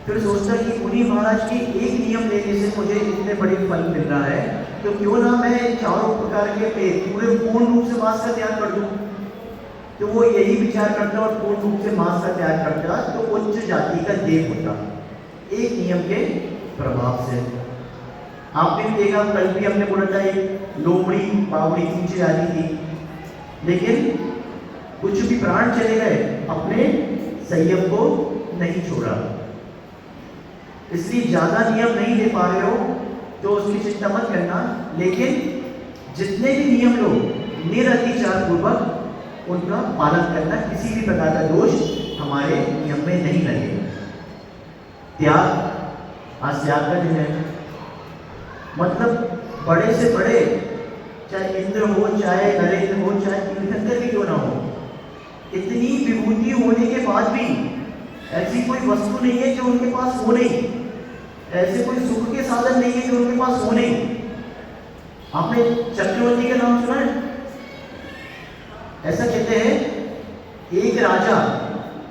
फिर सोचता कि मुनि महाराज के एक नियम लेने से मुझे इतने बड़े फल मिल रहा है, तो क्यों ना मैं चारों प्रकार के पूरे पूर्ण रूप से मांस का त्याग कर दूं। तो वो यही विचार करता और पूर्ण रूप से मांस का त्याग करता तो उच्च जाति का देव होता, एक नियम के प्रभाव से। आपने भी देखा, कल भी हमने बोला था एक लोमड़ी बावड़ी नीचे जा रही थी, लेकिन कुछ भी प्राण चले गए, अपने संयम को नहीं छोड़ा। इसलिए ज्यादा नियम नहीं दे पा रहे हो तो उसकी चिंता मत करना, लेकिन जितने भी नियम लो निरतिचार पूर्वक उनका पालन करना, किसी भी प्रकार का दोष हमारे नियम में नहीं लगेगा। त्याग, आज त्याग का दिन है, मतलब बड़े से बड़े, चाहे इंद्र हो, चाहे नरेंद्र हो, चाहे तीर्थंकर भी क्यों ना हो, इतनी विभूति होने के बाद भी ऐसी कोई वस्तु नहीं है जो उनके पास हो नहीं, ऐसे कोई सुख के साधन नहीं है जो उनके पास हो नहीं। आपने चक्रवर्ती का नाम सुना है? ऐसा कहते हैं एक राजा,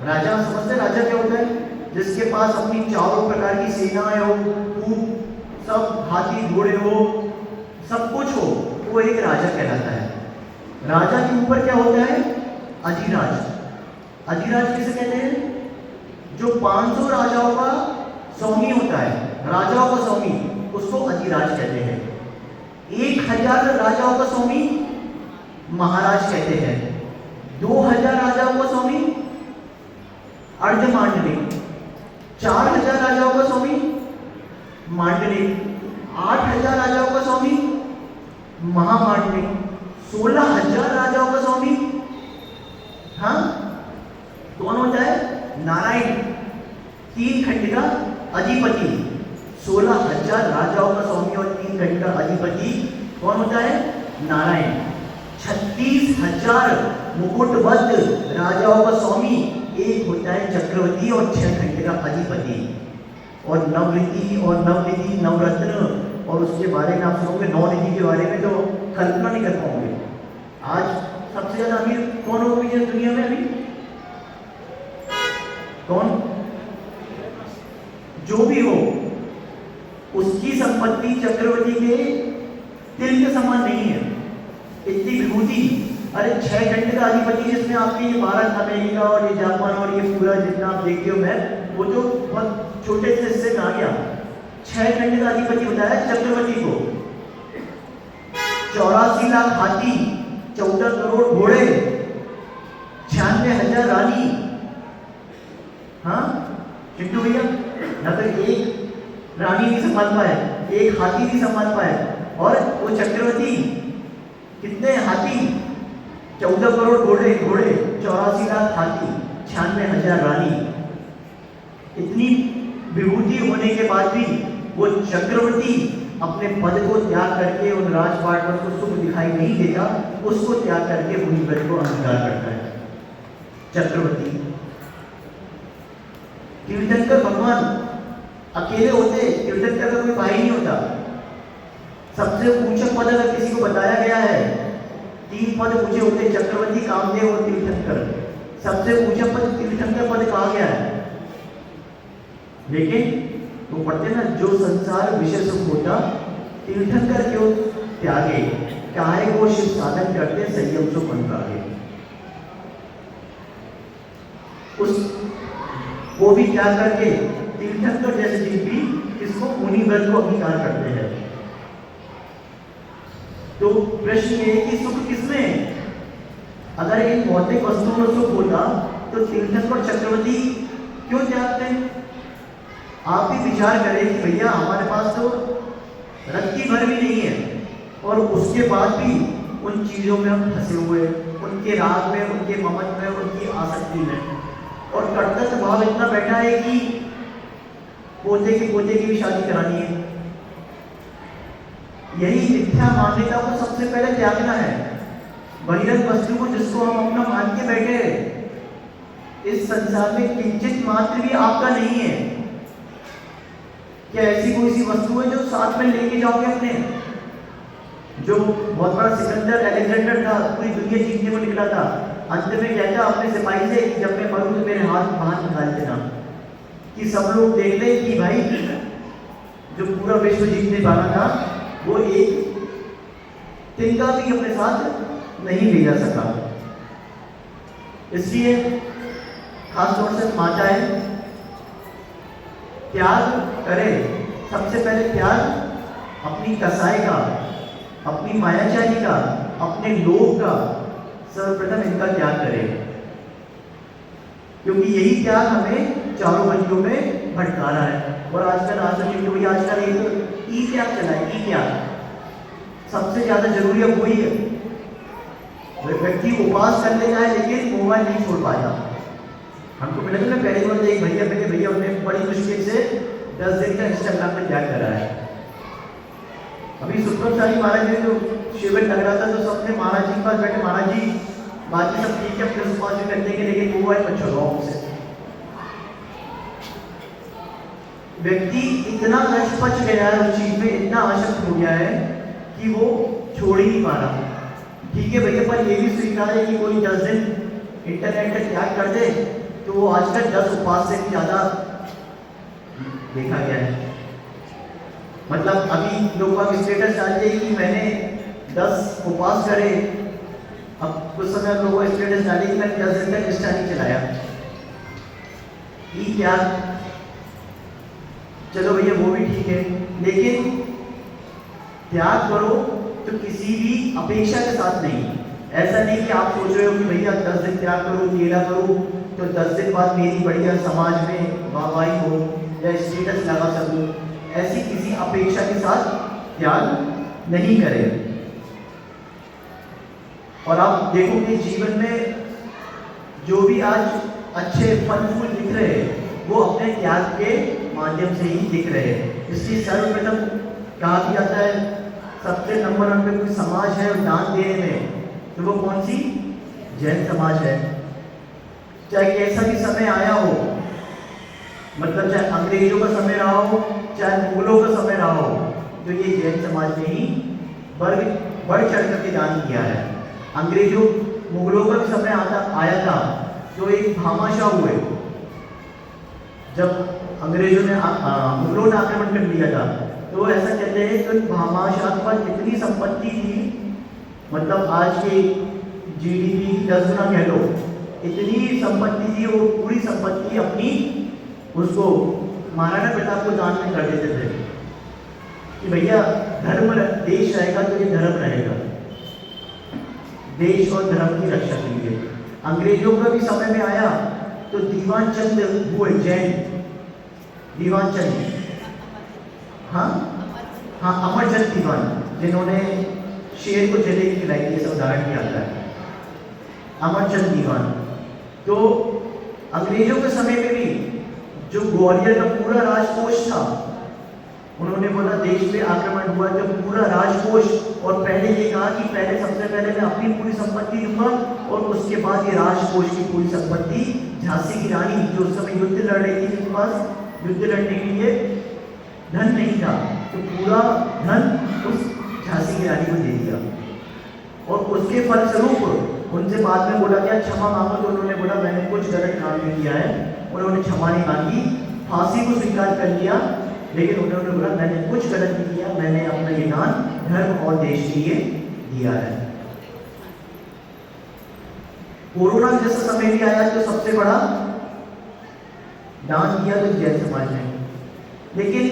राजा समझते राजा क्या होता है? जिसके पास अपनी चारों प्रकार की सेनाएं हो, खूब सब हाथी घोड़े हो, सब कुछ हो, वो एक राजा कहलाता है। राजा के ऊपर क्या होता है? अधिराज। अधिराज किसे कहते हैं? जो 500 राजाओं का स्वामी होता है, राजाओं का स्वामी, उसको अधिराज कहते हैं। 1000 राजाओं का स्वामी महाराज कहते हैं। 2000 राजाओं का स्वामी अर्धमांडलिक। 4000 राजाओं का स्वामी मांडलिक। 8000 राजाओं का स्वामी महामांडलिक। 16000 राजाओं का स्वामी, हाँ, कौन होता है? नारायण, 3 खंड का अधिपति। 16000 राजाओं का स्वामी और 3 खंड का अधिपति कौन होता है? नारायण। 36,000 मुकुटबद्ध राजाओं का स्वामी एक होता है चक्रवर्ती और 6 खंड का अधिपति। और नवरिधि और नवनिधि नवरत्न, और उसके बारे में आप सुनोगे, 9 निधि के बारे में तो कल्पना नहीं कर पाओगे। आज सबसे ज्यादा अमीर कौन हो गई है दुनिया में अभी? कौन? जो भी हो, उसकी संपत्ति चक्रवर्ती के तिल के समान नहीं है। इतनी विभूति, अरे 6 खंड का अधिपति, जिसमें आपके ये भारत, अमेरिका और ये जापान और ये पूरा जितना आप देखते हो मैप, वो तो बहुत छोटे से हिस्से में आ गया। 6 खंड का अधिपति होता है चक्रवर्ती को। 84 लाख हाथी, 14 करोड़ घोड़े, 96,000 रानी। हाँ चिंटू भैया, ना तो एक रानी नहीं संभाल पाए, एक हाथी नहीं संभाल पाए, और वो चक्रवर्ती कितने हाथी, 14 करोड़ घोड़े, 84 लाख हाथी, 96,000 रानी। इतनी विभूति होने के बाद भी वो चक्रवर्ती अपने पद को त्याग करके, उन राजपाट पर उसको सुख दिखाई नहीं देता, उसको त्याग करके मुनिव्रत को अंगीकार करता है चक्रवर्ती। तीर्थंकर भगवान अकेले होते, तीर्थंकर का कोई भाई नहीं होता। सबसे ऊंचा पद अगर किसी को बताया गया है, 3 पद ऊंचे होते, चक्रवर्ती, कामदेव और तीर्थंकर। सबसे ऊंचा पद तीर्थंकर पद कहा गया है। लेकिन वो पढ़ते ना, जो संसार विषय सुख होता तीर्थंकर क्यों त्यागे, काहे को शिव साधन करते संयम सुख अनुरागे। उस वो भी क्या करके तीर्थंकर जैसे जीव भी इसको मुनिव्रत को अंगीकार करते हैं। तो प्रश्न ये है कि सुख किसमें है? अगर इन भौतिक वस्तुओं में सुख होता तो तीर्थंकर चक्रवर्ती क्यों त्यागते हैं? आप भी विचार करें कि भैया हमारे पास तो रत्ती भर भी नहीं है, और उसके बाद भी उन चीजों में हम फंसे हुए, उनके राग में, उनके ममत में, उनकी आसक्ति में, और कर्तव्य भाव इतना बैठा है कि पोते की भी शादी करानी है। यही मिथ्या मान्यता को सबसे पहले त्यागना है। बहिरंग वस्तु को जिसको हम अपना मान के बैठे हैं, इस संसार में किंचित मात्र भी आपका नहीं है। क्या ऐसी कोई सी वस्तु है जो साथ में लेके जाओगे अपने? जो बहुत बड़ा सिकंदर अलेक्जेंडर था, पूरी दुनिया जीतने को निकला था, अंत में कहता अपने सिपाही से कि जब मैं मरूं तो मेरे हाथ बाहर निकाल देना, कि सब लोग देख ले कि भाई जो पूरा विश्व जीतने वाला था वो एक तिनका भी अपने साथ नहीं ले जा सका। इसलिए खासतौर से माताएं त्याग करें, सबसे पहले त्याग अपनी कसाई का, अपनी मायाजाली का, अपने लोभ का सर्वप्रथम इनका त्याग करें, क्योंकि यही त्याग हमें चारों बंदियों में भटका रहा है। और आजकल आजकल एक ई त्याग चला है, ई त्याग सबसे ज्यादा जरूरी है, वही है। व्यक्ति उपवास कर लेता है लेकिन मोबाइल नहीं छोड़ पाता। हमको मिला था पहले बार एक भैया उन्होंने बड़ी मुश्किल से 10 दिन का इंस्टाग्राम पे त्याग करा है। अभी सुब्रमसारी महाराज जी जो शिविर लग रहा था तो सबने महाराज जी के पास बैठे, महाराज जी बाकी सब ठीक है, अपने उपवास भी करते हैं लेकिन मोबाइल मत छोड़ो हमसे। व्यक्ति इतना पच गया है उस चीज में, इतना आसक्त हो गया है कि वो छोड़ ही नहीं पा रहा। ठीक है भैया, पर ये भी स्वीकार है कि कोई 10 दिन इंटरनेट का त्याग कर दे तो वो आजकल 10 उपवास से भी ज्यादा देखा गया है। मतलब अभी लोग का स्टेटस डालते हैं कि मैंने 10 उपवास करे, अब कुछ समय लोगों को स्टेटस डाले कि मैंने 10 दिन तक इंस्टा नहीं चलाया। ये क्या, चलो भैया वो भी ठीक है, लेकिन त्याग करो तो किसी भी अपेक्षा के साथ नहीं। ऐसा नहीं कि आप सोच रहे हो कि भैया 10 दिन त्याग करो, केला करो तो 10 दिन बाद मेरी बढ़िया समाज में वाहवाही हो या स्टेटस लगा सकूं। ऐसी किसी अपेक्षा के साथ त्याग नहीं करें। और आप देखोगे जीवन में जो भी आज अच्छे फल फूल दिख रहे हैं वो अपने त्याग के माध्यम से ही दिख रहे हैं। इसलिए सर्वप्रथम कहा भी जाता है सबसे नंबर 1 पे कोई समाज है दान देने में तो वो कौन सी, जैन समाज है। चाहे कैसा भी समय आया हो, मतलब चाहे अंग्रेजों का समय रहा हो, चाहे मुगलों का समय रहा हो, तो ये जैन समाज ने ही बढ़ चढ़ करके दान किया है। अंग्रेजों मुगलों का भी समय आया था तो एक भामाशाह हुए, जब अंग्रेजों ने मुगलों ने आक्रमण कर लिया था तो ऐसा कहते हैं कि भामाशाह के पास इतनी संपत्ति थी, मतलब आज के जीडीपी 10 गुना कह लो, इतनी संपत्ति थी, वो पूरी संपत्ति अपनी उसको महाराणा प्रताप को दान में कर देते थे कि भैया धर्म देश रहेगा तो ये धर्म रहेगा, देश और धर्म की रक्षा के लिए। अंग्रेजों का भी समय में आया तो दीवान चंद हुए, जैन दीवान चंद, हाँ अमरचंद दीवान, जिन्होंने शेर को जलेबी खिलाई थी, ऐसा उदाहरण भी आता है, अमरचंद दीवान। तो अंग्रेजों के समय में भी जो ग्वालियर का पूरा राजकोष था, उन्होंने बोला देश पे आक्रमण हुआ जब पूरा राजकोष, और पहले ये कहा कि पहले सबसे पहले मैं अपनी पूरी संपत्ति दूंगा और उसके बाद ये राजकोष की पूरी संपत्ति। झांसी की रानी जो उस समय युद्ध लड़ रही थी, उनके पास युद्ध लड़ने के लिए धन नहीं था तो पूरा धन उस झांसी की रानी को दे दिया। और उसके फलस्वरूप उनसे बाद में बोला गया क्षमा मांगो, तो उन्होंने बोला मैंने कुछ गलत काम नहीं किया है, उन्होंने क्षमा नहीं मांगी, फांसी को स्वीकार कर लिया, लेकिन उन्होंने बोला मैंने कुछ गलत नहीं किया, मैंने अपना ये दान धर्म और देश के लिए दिया है। कोरोना जैसा समय भी आया तो सबसे बड़ा दान किया तो जैन समाज ने। लेकिन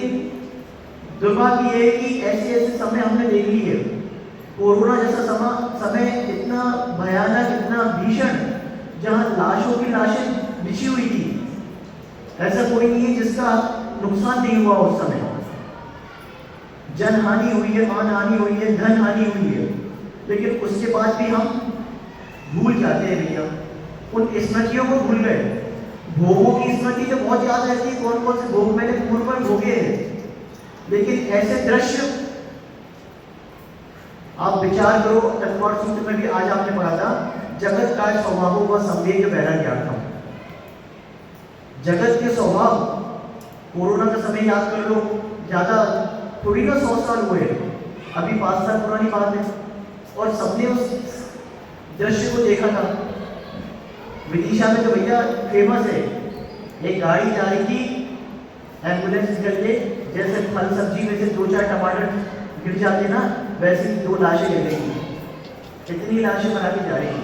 दुर्भाग्य ये है कि ऐसे ऐसे समय हमने देख ली है, कोरोना जैसा समय इतना भयानक, इतना भीषण, जहां लाशों की लाशें बिछी हुई थी, ऐसा कोई नहीं है जिसका नुकसान नहीं हुआ उस समय। जन हानि हुई है, मान हानि हुई है, धन हानि हुई है, लेकिन उसके बाद भी हम भूल जाते हैं भैया, उन स्मृतियों को भूल गए। भोगों की स्मृति तो बहुत याद रहती है, कौन कौन से भोग मैंने पूर्व में भोगे हैं, लेकिन ऐसे दृश्य आप विचार करो। तत्पर सूत्र में भी आज आपने पढ़ा था, जगत का स्वभाव व संवेग बहरा ज्ञातम। जगत के स्वभाव, कोरोना का समय याद कर लो, ज्यादा थोड़ी ना 100 साल हुए, अभी 5 साल पुरानी बात है, और सबने उस दृश्य को देखा था। विदिशा में तो भैया फेमस है, एक गाड़ी जा रही थी एम्बुलेंस करके, जैसे फल सब्जी में से 2-4 टमाटर गिर जाते ना, वैसे 2 लाशें गिर गई, इतनी लाशें बना के जा रही थी।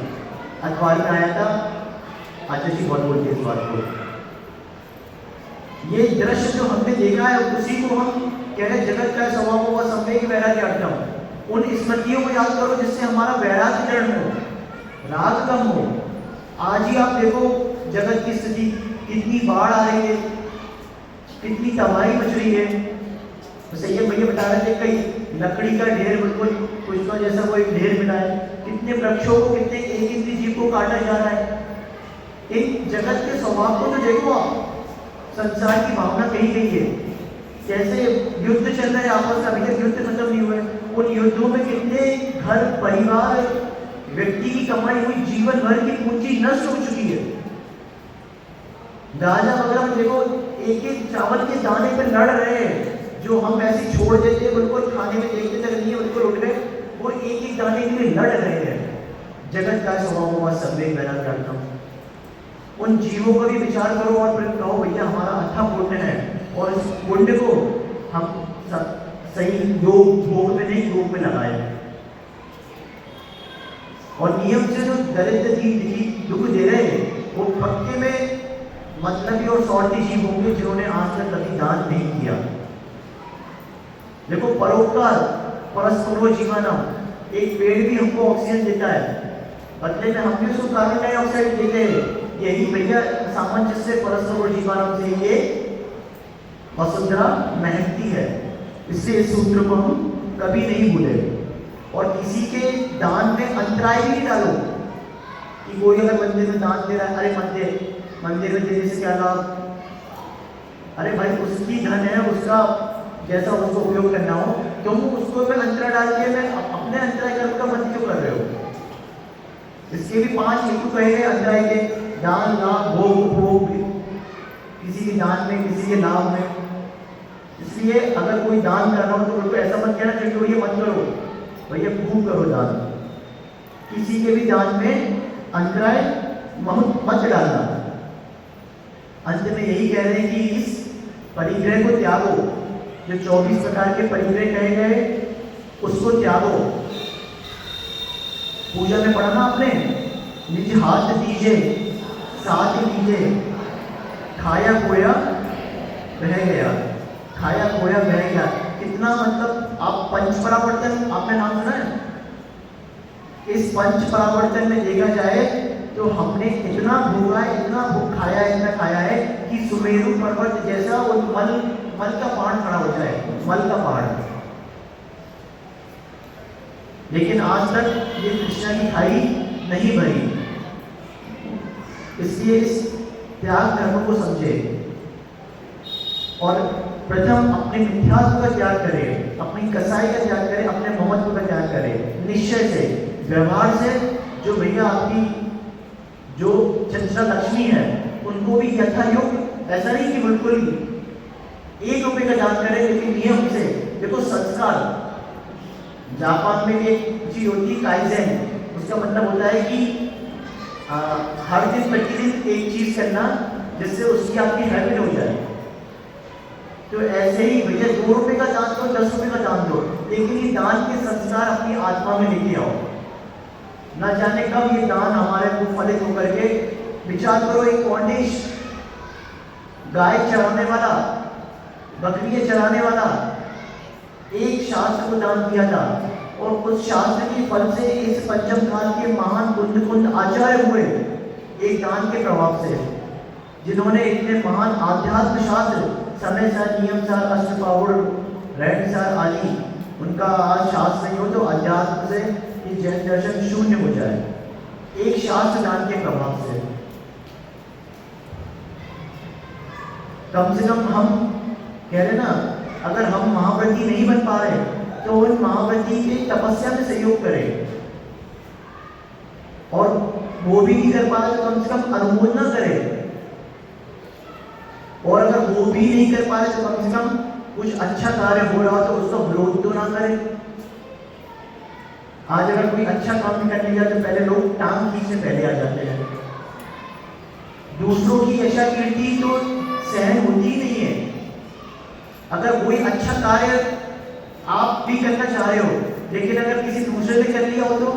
अखबार में आया था, आचार्य जी बहुत बोलते हैं इस बात को। ये दृश्य जो हमने देखा है उसी को हम कह रहे जगत का स्वभाव हुआ सम्यक वैराग्यार्थम, उन स्मृतियों को याद करो जिससे हमारा वैराग्य दृढ़ हो, राग कम हो। आज ही आप देखो जगत की स्थिति, कितनी बाढ़ आ रही है, कितनी तबाही मच रही है। तो ये भैया बता रहे थे कई लकड़ी का ढेर, बिल्कुल पुष्पों जैसा कोई ढेर मिला है, कितने वृक्षों को, कितने एक जीव को काटा जा रहा है। इन जगत के स्वभाव को तो देखो आप, संसार की भावना कही गई है, कैसे युद्ध चल रहे हैं आपस में, अभी तक युद्ध खत्म नहीं हुए। उन युद्धों में कितने घर परिवार, व्यक्ति की कमाई हुई जीवन भर की पूंजी नष्ट हो चुकी है। राजा वगैरह में देखो एक एक चावल के दाने पर लड़ रहे हैं, जो हम ऐसे छोड़ देते हैं, बिल्कुल खाने में देखते तक नहीं है, बिल्कुल उठ गए, वो एक एक दाने के लिए लड़ रहे हैं। जगत का स्वभाव हुआ सम्यक वैराग्यार्थम। उन जीवों का भी विचार करो और फिर कहो भैया हमारा अच्छा पुण्य है, और इस पुण्य को हम सही योग भोग में नहीं, योग में लगाए। और नियम से जो दरिद्र जीव दुख दे रहे हैं वो पक्के में मतलबी और स्वार्थी जीव होंगे, जिन्होंने आज तक कभी दान नहीं किया। देखो परोपकार, परस्परो जीवनम, एक पेड़ भी हमको ऑक्सीजन देता है, बदले में हम भी उसको कार्बन डाइऑक्साइड देते हैं। यही भैया सामंजस्य परस्परो जीवनम से ये वसुंधरा महकती है। इसलिए इस सूत्र को हम कभी नहीं भूले। और किसी के दान में अंतराय भी नहीं डालो कि कोई अगर मंदिर में दान दे रहा है, अरे मंदिर में देने से क्या लाभ, अरे भाई उसकी धन है, उसका जैसा उसको उपयोग करना हो, तुम उसको में अंतराय डाल के मैं अपने अंतराय कर्म का बंद क्यों कर रहे हो। इसके भी 5 हेतु कहे गए अंतराय के, दान, लाभ, भोग, उपभोग, किसी के दान में, किसी के लाभ में। इसलिए अगर कोई दान कर रहा हो तो उनको ऐसा मत कहना चाहिए भैया मत करो, भैया खूब करो दान। किसी के भी दान में अंतराय मत डालना। अंत में यही कह रहे हैं कि इस परिग्रह को त्यागो, जो 24 प्रकार के परिग्रह कहे गए उसको त्यागो। पूजा में पढ़ना आपने, निज हाथ दीजिए, साथ दीजिए, खाया खोया बह गया, खाया खोया बह गया। कितना मतलब आप पंच परावर्तन आपने नाम सुना है? इस पंच परावर्तन में देखा जाए तो हमने इतना भोगा है, इतना भूख खाया है, इतना खाया है कि सुमेरु पर्वत जैसा वो मल का पहाड़ खड़ा हो जाए, मल का पहाड़। लेकिन आज तक ये कृष्णा की खाई नहीं भरी। इसलिए इस त्याग धर्म को समझे और प्रथम अपने मिथ्यात्व का त्याग करें, अपनी कसाई का त्याग करें, अपने महत्व का त्याग करें, निश्चय से, व्यवहार से। जो भैया आपकी जो चंचला लक्ष्मी है उनको भी यथायोग, ऐसा नहीं कि बिल्कुल 1 रुपये का दान करें, लेकिन नियम से। देखो संस्कार, जापान में एक चीज होती है काइजेन, उसका मतलब होता है कि हर दिन प्रतिदिन एक चीज करना जिससे उसकी आपकी हैबिट हो जाए। तो ऐसे ही भैया 2 रुपये का दान दो, 10 रुपये का दान दो, लेकिन ये दान के संस्कार अपनी आत्मा में लेके आओ। ना जाने कब ये दान हमारे को फलित होकर के, विचार करो एक कौंडिश गाय चराने वाला, बकरियां चराने वाला, एक शास्त्र को दान दिया था और उस शास्त्र के फल से इस पंचम काल के महान कुंद आचार्य हुए एक दान के प्रभाव से, जिन्होंने इतने महान आध्यात्म शास्त्र, समय सार, नियम सार, अष्टपाहुड़, रहन सार आदि, उनका आज शास्त्र नहीं हो तो अध्यात्म से ये जैन दर्शन शून्य हो जाए, एक शास्त्र दान के प्रभाव से। कम से कम हम कह रहे ना, अगर हम महाव्रती नहीं बन पा रहे तो उन महाव्रती की तपस्या में सहयोग करें, और वो भी नहीं कर पा रहे तो कम से कम अनुमोदना करें, और अगर वो भी नहीं कर पा रहे तो कम से कम कुछ अच्छा कार्य हो रहा तो उसका विरोध तो ना करें। आज अगर कोई अच्छा काम करने जाए तो पहले लोग टांग खींचने पहले आ जाते हैं। दूसरों की यशा कीर्ति तो सहन होती ही नहीं है। अगर कोई अच्छा कार्य आप भी करना चाह रहे हो, लेकिन अगर किसी दूसरे ने कर लिया हो तो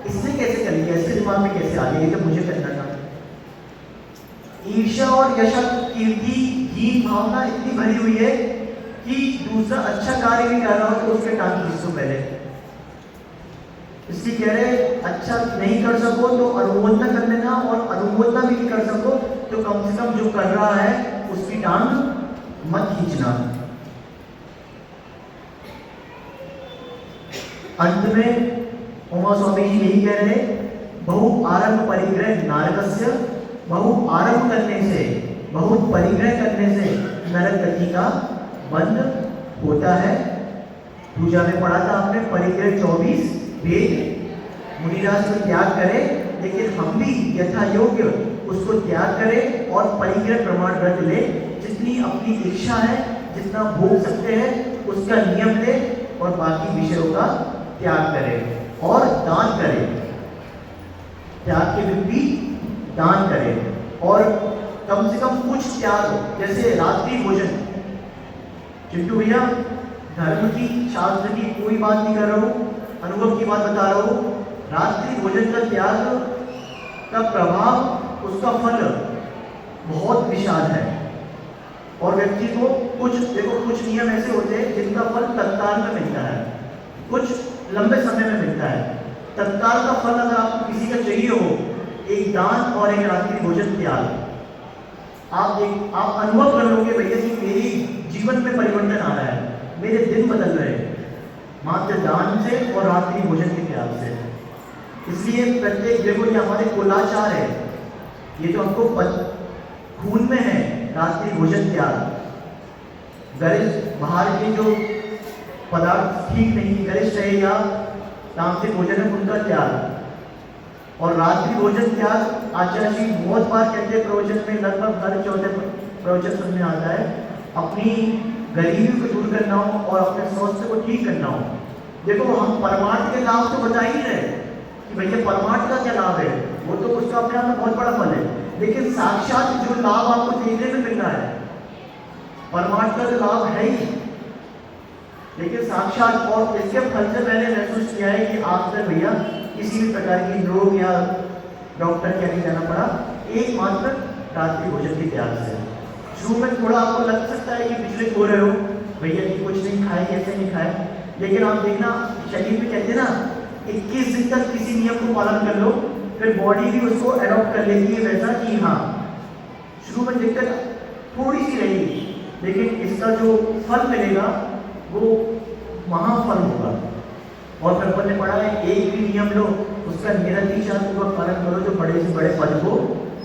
इसने कैसे कर लिया, इसके दिमाग में कैसे आ गया, ये तो मुझे करना था। ईर्ष्या और यशा कीर्ति की भावना इतनी भरी हुई है कि दूसरा अच्छा कार्य भी कर रहा हो तो उसके टांग खींचो पहले। इसलिए कह रहे अच्छा नहीं कर सको तो अनुमोदना कर लेना, और अनुमोदना भी नहीं कर सको तो कम से कम जो कर रहा है उसकी टांग मत खींचना। अंत में उमा स्वामी जी यही कह रहे, बहु आरंभ परिग्रह नारकस्य, बहु आरंभ करने से, बहुत परिग्रह करने से नरक गति का बंध होता है। पूजा में पढ़ा था आपने परिग्रह 24 वेद मुनिराज को त्याग करें, लेकिन हम भी यथा योग्य उसको त्याग करें और परिग्रह प्रमाण व्रत ले, जितनी अपनी इच्छा है, जितना भोग सकते हैं उसका नियम ले, और बाकी विषयों का त्याग करें और दान करें। त्याग के विपरीत दान करें, और कम से कम कुछ त्याग, जैसे रात्रि भोजन। चिंटू भैया, धर्म की शास्त्र की कोई बात नहीं कर रहा हूँ, अनुभव की बात बता रहा हूँ। रात्रि भोजन का त्याग का प्रभाव, उसका फल बहुत विशाल है, और व्यक्ति को कुछ देखो, कुछ नियम ऐसे होते हैं जिनका फल तत्काल में मिलता है, कुछ लंबे समय में मिलता है। तत्काल का फल अगर आपको किसी का चाहिए हो, एक दान और एक रात्रि भोजन त्याग, आप अनुभव कर लोगे भैया कि मेरी जीवन में परिवर्तन आ रहा है, मेरे दिन बदल रहे हैं मात्र दान से और रात्रि भोजन के त्याग से। इसलिए प्रत्येक, देखो ये हमारे कुलाचार है, ये तो हमको खून में है, रात्रि भोजन त्याग। गरिष्ठ बाहर के जो पदार्थ ठीक नहीं, गरिष्ठ है या तामसिक भोजन है, उनका त्याग। और रात्रि भोजन त्याग आचार्य जी बहुत बार कहते हैं प्रवचन में, लगभग हर चौथे प्रवचन सुनने आता है, अपनी गरीबी को दूर करना हो और अपने स्वास्थ्य को ठीक करना हो। देखो हम परमार्थ के लाभ तो बता ही नहीं रहे कि भैया परमार्थ का क्या लाभ है, वो तो उसका अपने आप में बहुत बड़ा फल है, लेकिन साक्षात जो लाभ आपको देखने में मिल रहा है, परमार्थ का जो लाभ है ही, लेकिन साक्षात, और इसके फल से मैंने महसूस किया है कि आज तक भैया किसी भी प्रकार की रोग या डॉक्टर के नहीं जाना पड़ा, एकमात्र रात्रि भोजन के त्याग से। शुरू में थोड़ा आपको लग सकता है कि विचलित हो रहे हो, भैया कि कुछ नहीं खाए, कैसे नहीं खाए, लेकिन आप देखना शरीर में कहते हैं ना 21 दिन तक किसी नियम को पालन कर लो, फिर बॉडी भी उसको अडॉप्ट कर लेती है वैसा कि हाँ शुरू में दिक्कत थोड़ी सी रहेगी, लेकिन इसका जो फल मिलेगा वो महाफल होगा। और फिर अपन ने पढ़ा है, एक भी नियम लो उसका निरतिशत पालन करो, जो बड़े से बड़े पद को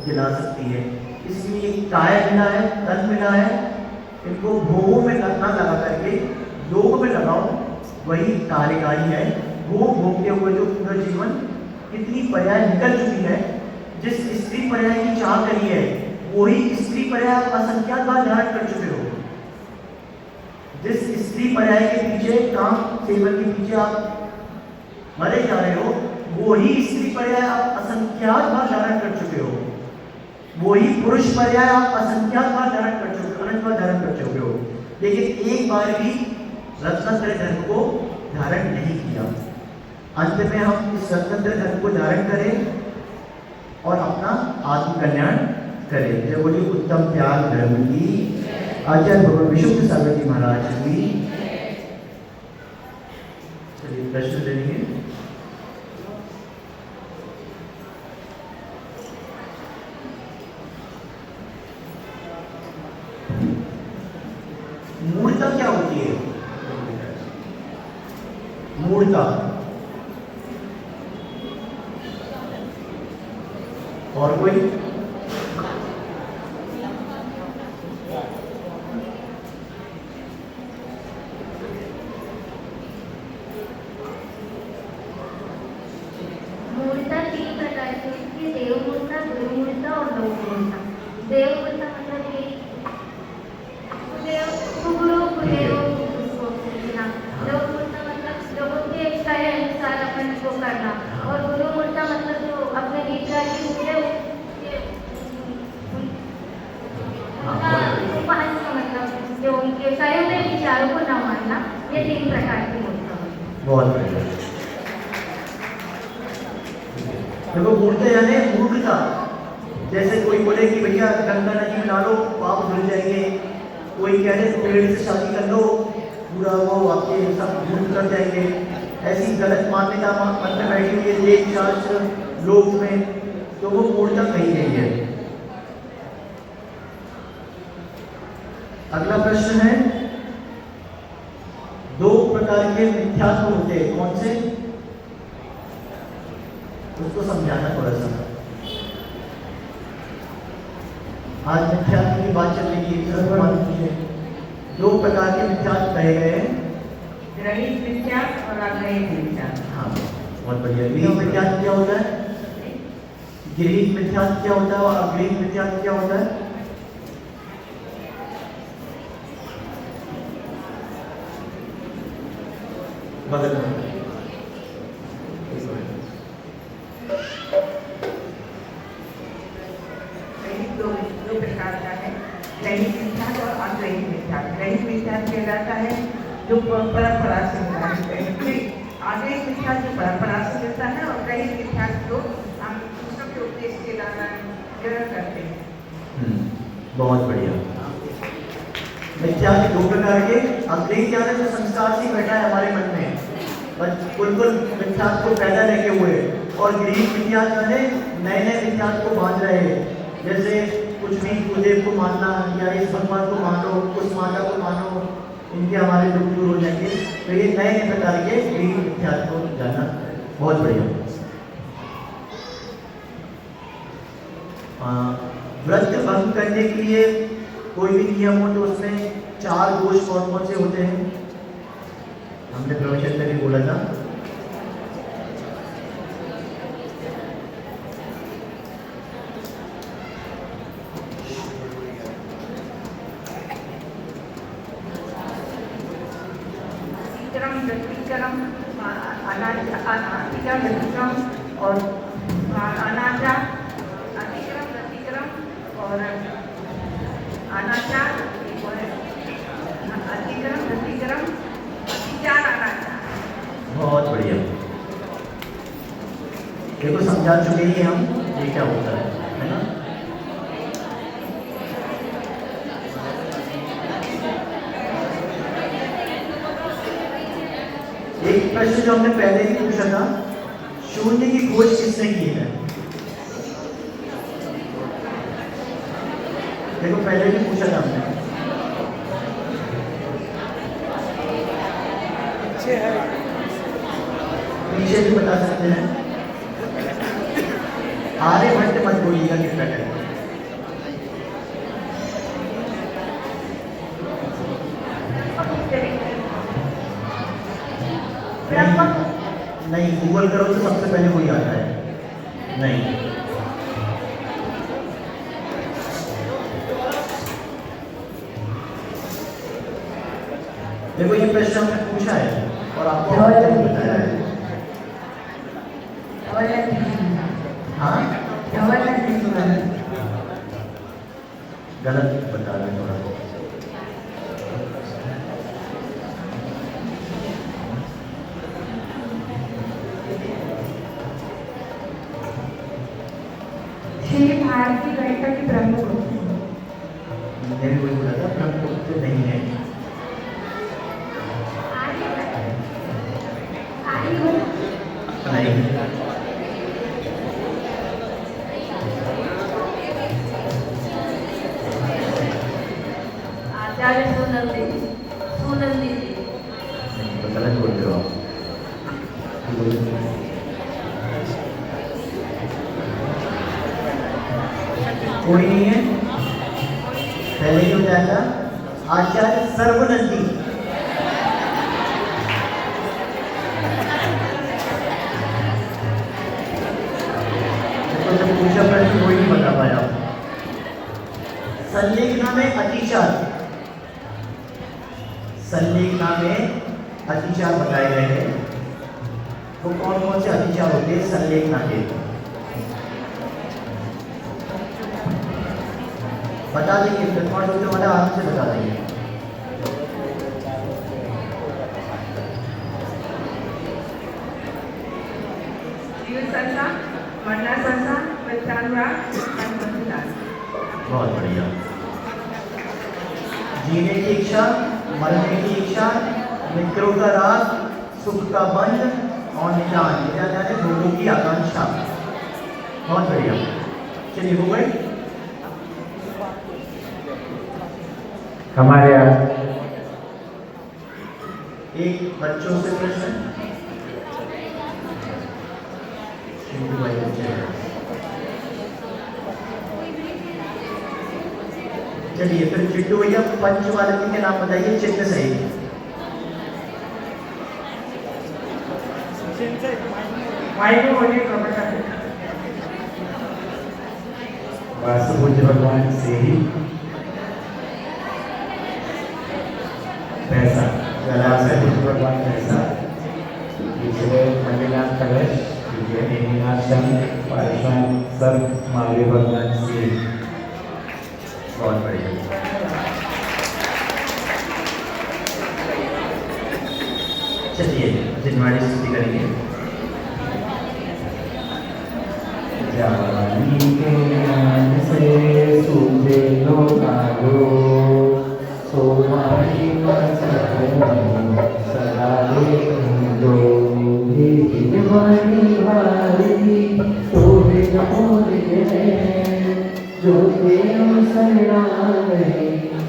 दिला सकती है। इसलिए काय मिला है, तन मिला है, इनको भोगों में ना लगा करके योग में लगाओ, वही कार्यकारी है। भोग भोगते हुए जो पूरा जीवन कितनी पर्याय निकल चुकी है, जिस स्त्री पर्याय की चाह करी है वही स्त्री पर्याय आप असंख्यात बार धारण कर चुके हो। जिस स्त्री पर्याय के पीछे, काम सेवन के पीछे आप मरे जा रहे हो, वही स्त्री पर्याय आप असंख्यात बार धारण कर चुके हो, वही पुरुष पर्याय आप असंख्यात बार धारण कर चुके हो, अनंत बार धारण कर चुके हो, लेकिन एक बार भी रत्नत्रय धर्म को धारण नहीं किया। अंत में हम इस रत्नत्रय धर्म को धारण करें और अपना आत्म कल्याण करें। जय बोलिए उत्तम त्याग धर्म की, आचार्य भगवान विशुद्ध सागर जी महाराज की। चलिए प्रश्न लेंगे। मूर्ता क्या होती है? मूर्ता और कोई? मूर्ता तीन प्रकार की होती है, देव मूर्ता, गुरु मूर्ता और लोक मूर्ता। देव मूर्ता मतलब कि लोक मूर्ता मतलब लोगों की इच्छा के अनुसार अपन को करना, और गुरु मूर्ता मतलब जो अपने विचार की पूरे उपहास का मतलब जो उनके सारे हुए विचारों को न मानना। ये तीन प्रकार की मूर्ता होती है। बहुत बढ़िया। देखो मूर्ते यानी मूर्खता, जैसे कोई बोले कि भैया गंगा नदी में डालो पाप धुल जाएंगे, कोई कोई कह रहे पेड़ से शादी कर लो, पूरा वो आपके सब भूल कर जाएंगे, ऐसी गलत मान्यता मन में बैठी हुई है देश शास्त्र लोक में, तो वो मूर्खता कही गई है। अगला प्रश्न है, दो प्रकार के मिथ्यात्व होते हैं, कौन से? उसको समझाना थोड़ा सा। आज मिथ्यात्व की बात चल रही है। दो प्रकार के मिथ्यात्व कहे गए हैं, ग्रहित मिथ्या और अग्रहित मिथ्या। हाँ बहुत बढ़िया। गृहित मिथ्यात्व क्या होता है? गृहित मिथ्यात्व क्या होता है और अग्रहित मिथ्यात्व क्या होता है? बगल में दो प्रकार का है, ग्रहित मिथ्या और अग्रहित मिथ्या। ग्रहित मिथ्या कहलाता है जो परंपरा से मिलता है, अग्रहित मिथ्या जो परंपरा से मिलता है, और ग्रहित मिथ्या जो हम दूसरों के उपदेश के द्वारा ग्रहण करते हैं। बहुत बढ़िया। मिथ्या के दो प्रकार के, अग्रहित ज्ञान जो संस्कार से बैठा है हमारे मन में, बस बिल्कुल मिथ्या को पैदा लेके हुए, और गृहित मिथ्या नए नए मिथ्या को बांध रहे हैं, जैसे कुछ भी गुरुदेव को मानना, या इस भगवान को मानो, उस माता को मानो, इनके हमारे दुख दूर हो जाएंगे। तो ये नए नए प्रकार के गृहित मिथ्या को जानना बहुत बढ़िया। व्रत भंग करने के लिए कोई भी नियम हो तो उसमें 4 दोष कौन कौन से होते हैं? हमने प्रवचन में भी बोला था। और अनाचार, अतिक्रम, व्यतिक्रम और अनाचार, अतिक्रम, व्यतिक्रम, अतिचार, अनाचार। बहुत बढ़िया। देखो समझा चुके ही हम ये क्या होता है ना? एक प्रश्न जो हमने पहले ही पूछा था, शून्य की खोज किसने की है? देखो पहले भी पूछा था हमने। पीछे भी बता सकते हैं। आर्यभट्ट मत बोलिएगा कितना करें। नहीं, गूगल करो तो सबसे पहले वही आता है। नहीं, देखो ये प्रश्न हमने पूछा है और आपको बताया है। हाँ गलत बता रहे हैं थोड़ा। भारतीय गणित की प्रमुख मैंने भी वही बोला था, प्रमुख तो नहीं है। नहीं, आचार्य सोनंदी जी। तो गलत बोल रहे हो आप। कोई नहीं है, पहले ही हो जाएगा। आचार्य सर्वनंदी। तो जब पूछा प्रश्न कोई नहीं बता पाया। संलेखना में अतिचार, संलेखना में अतिचार बताए गए हैं। वो कौन कौन से अतिचार होते हैं संलेखना के? बता देंगे, प्रतिमा सूत्र वाले आराम से बता देंगे। बहुत बढ़िया। जीने की इच्छा, मरने की इच्छा, मित्रों का राग, सुख का बंध और निदान, यानी भोगों की आकांक्षा। बहुत बढ़िया, चलिए हो गई। हमारे यहाँ एक बच्चों से प्रश्न। शिंदू भाई बच्चे हैं। चलिए फिर चिट्टू भैया पंचवालकी के नाम बताइए चिन्ह सही। वासुपूज्य भगवान से ही पैसा, वासुपूज्य भगवान पैसा, दूसरे मल्लिनाथ कलश, तीसरे नेमिनाथ शंख, पार्श्वन सर्व महावीर भगवान से। बहुत बढ़िया। चलिए जिनवाड़ी स्तुति करेंगे। जवानी के ज्ञान से सूझे लोकालो, सोमारी सदा दो वाणी वाली तो जो देव शरणागए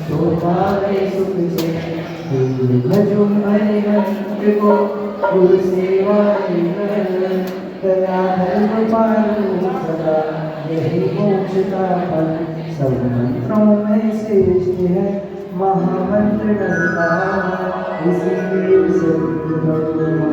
तो पावे सुख से। भजो हरे रंग को गुरु सेवा दया धर्म पालो सदा, यही मोक्ष का फल। सब मंत्रों में श्रेष्ठ है महामंत्र डरता, इसीलिए सब महामंत्र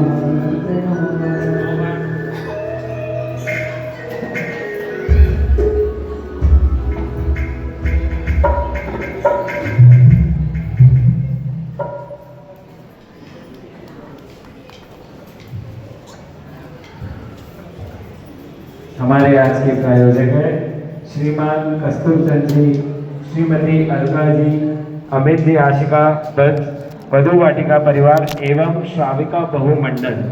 हमारे आज के प्रायोजक है श्रीमान कस्तूरचंद जी, श्रीमती अलका जी, अमित जी, आशिका दत्त, वधु वाटिका परिवार एवं श्राविका बहु मंडल।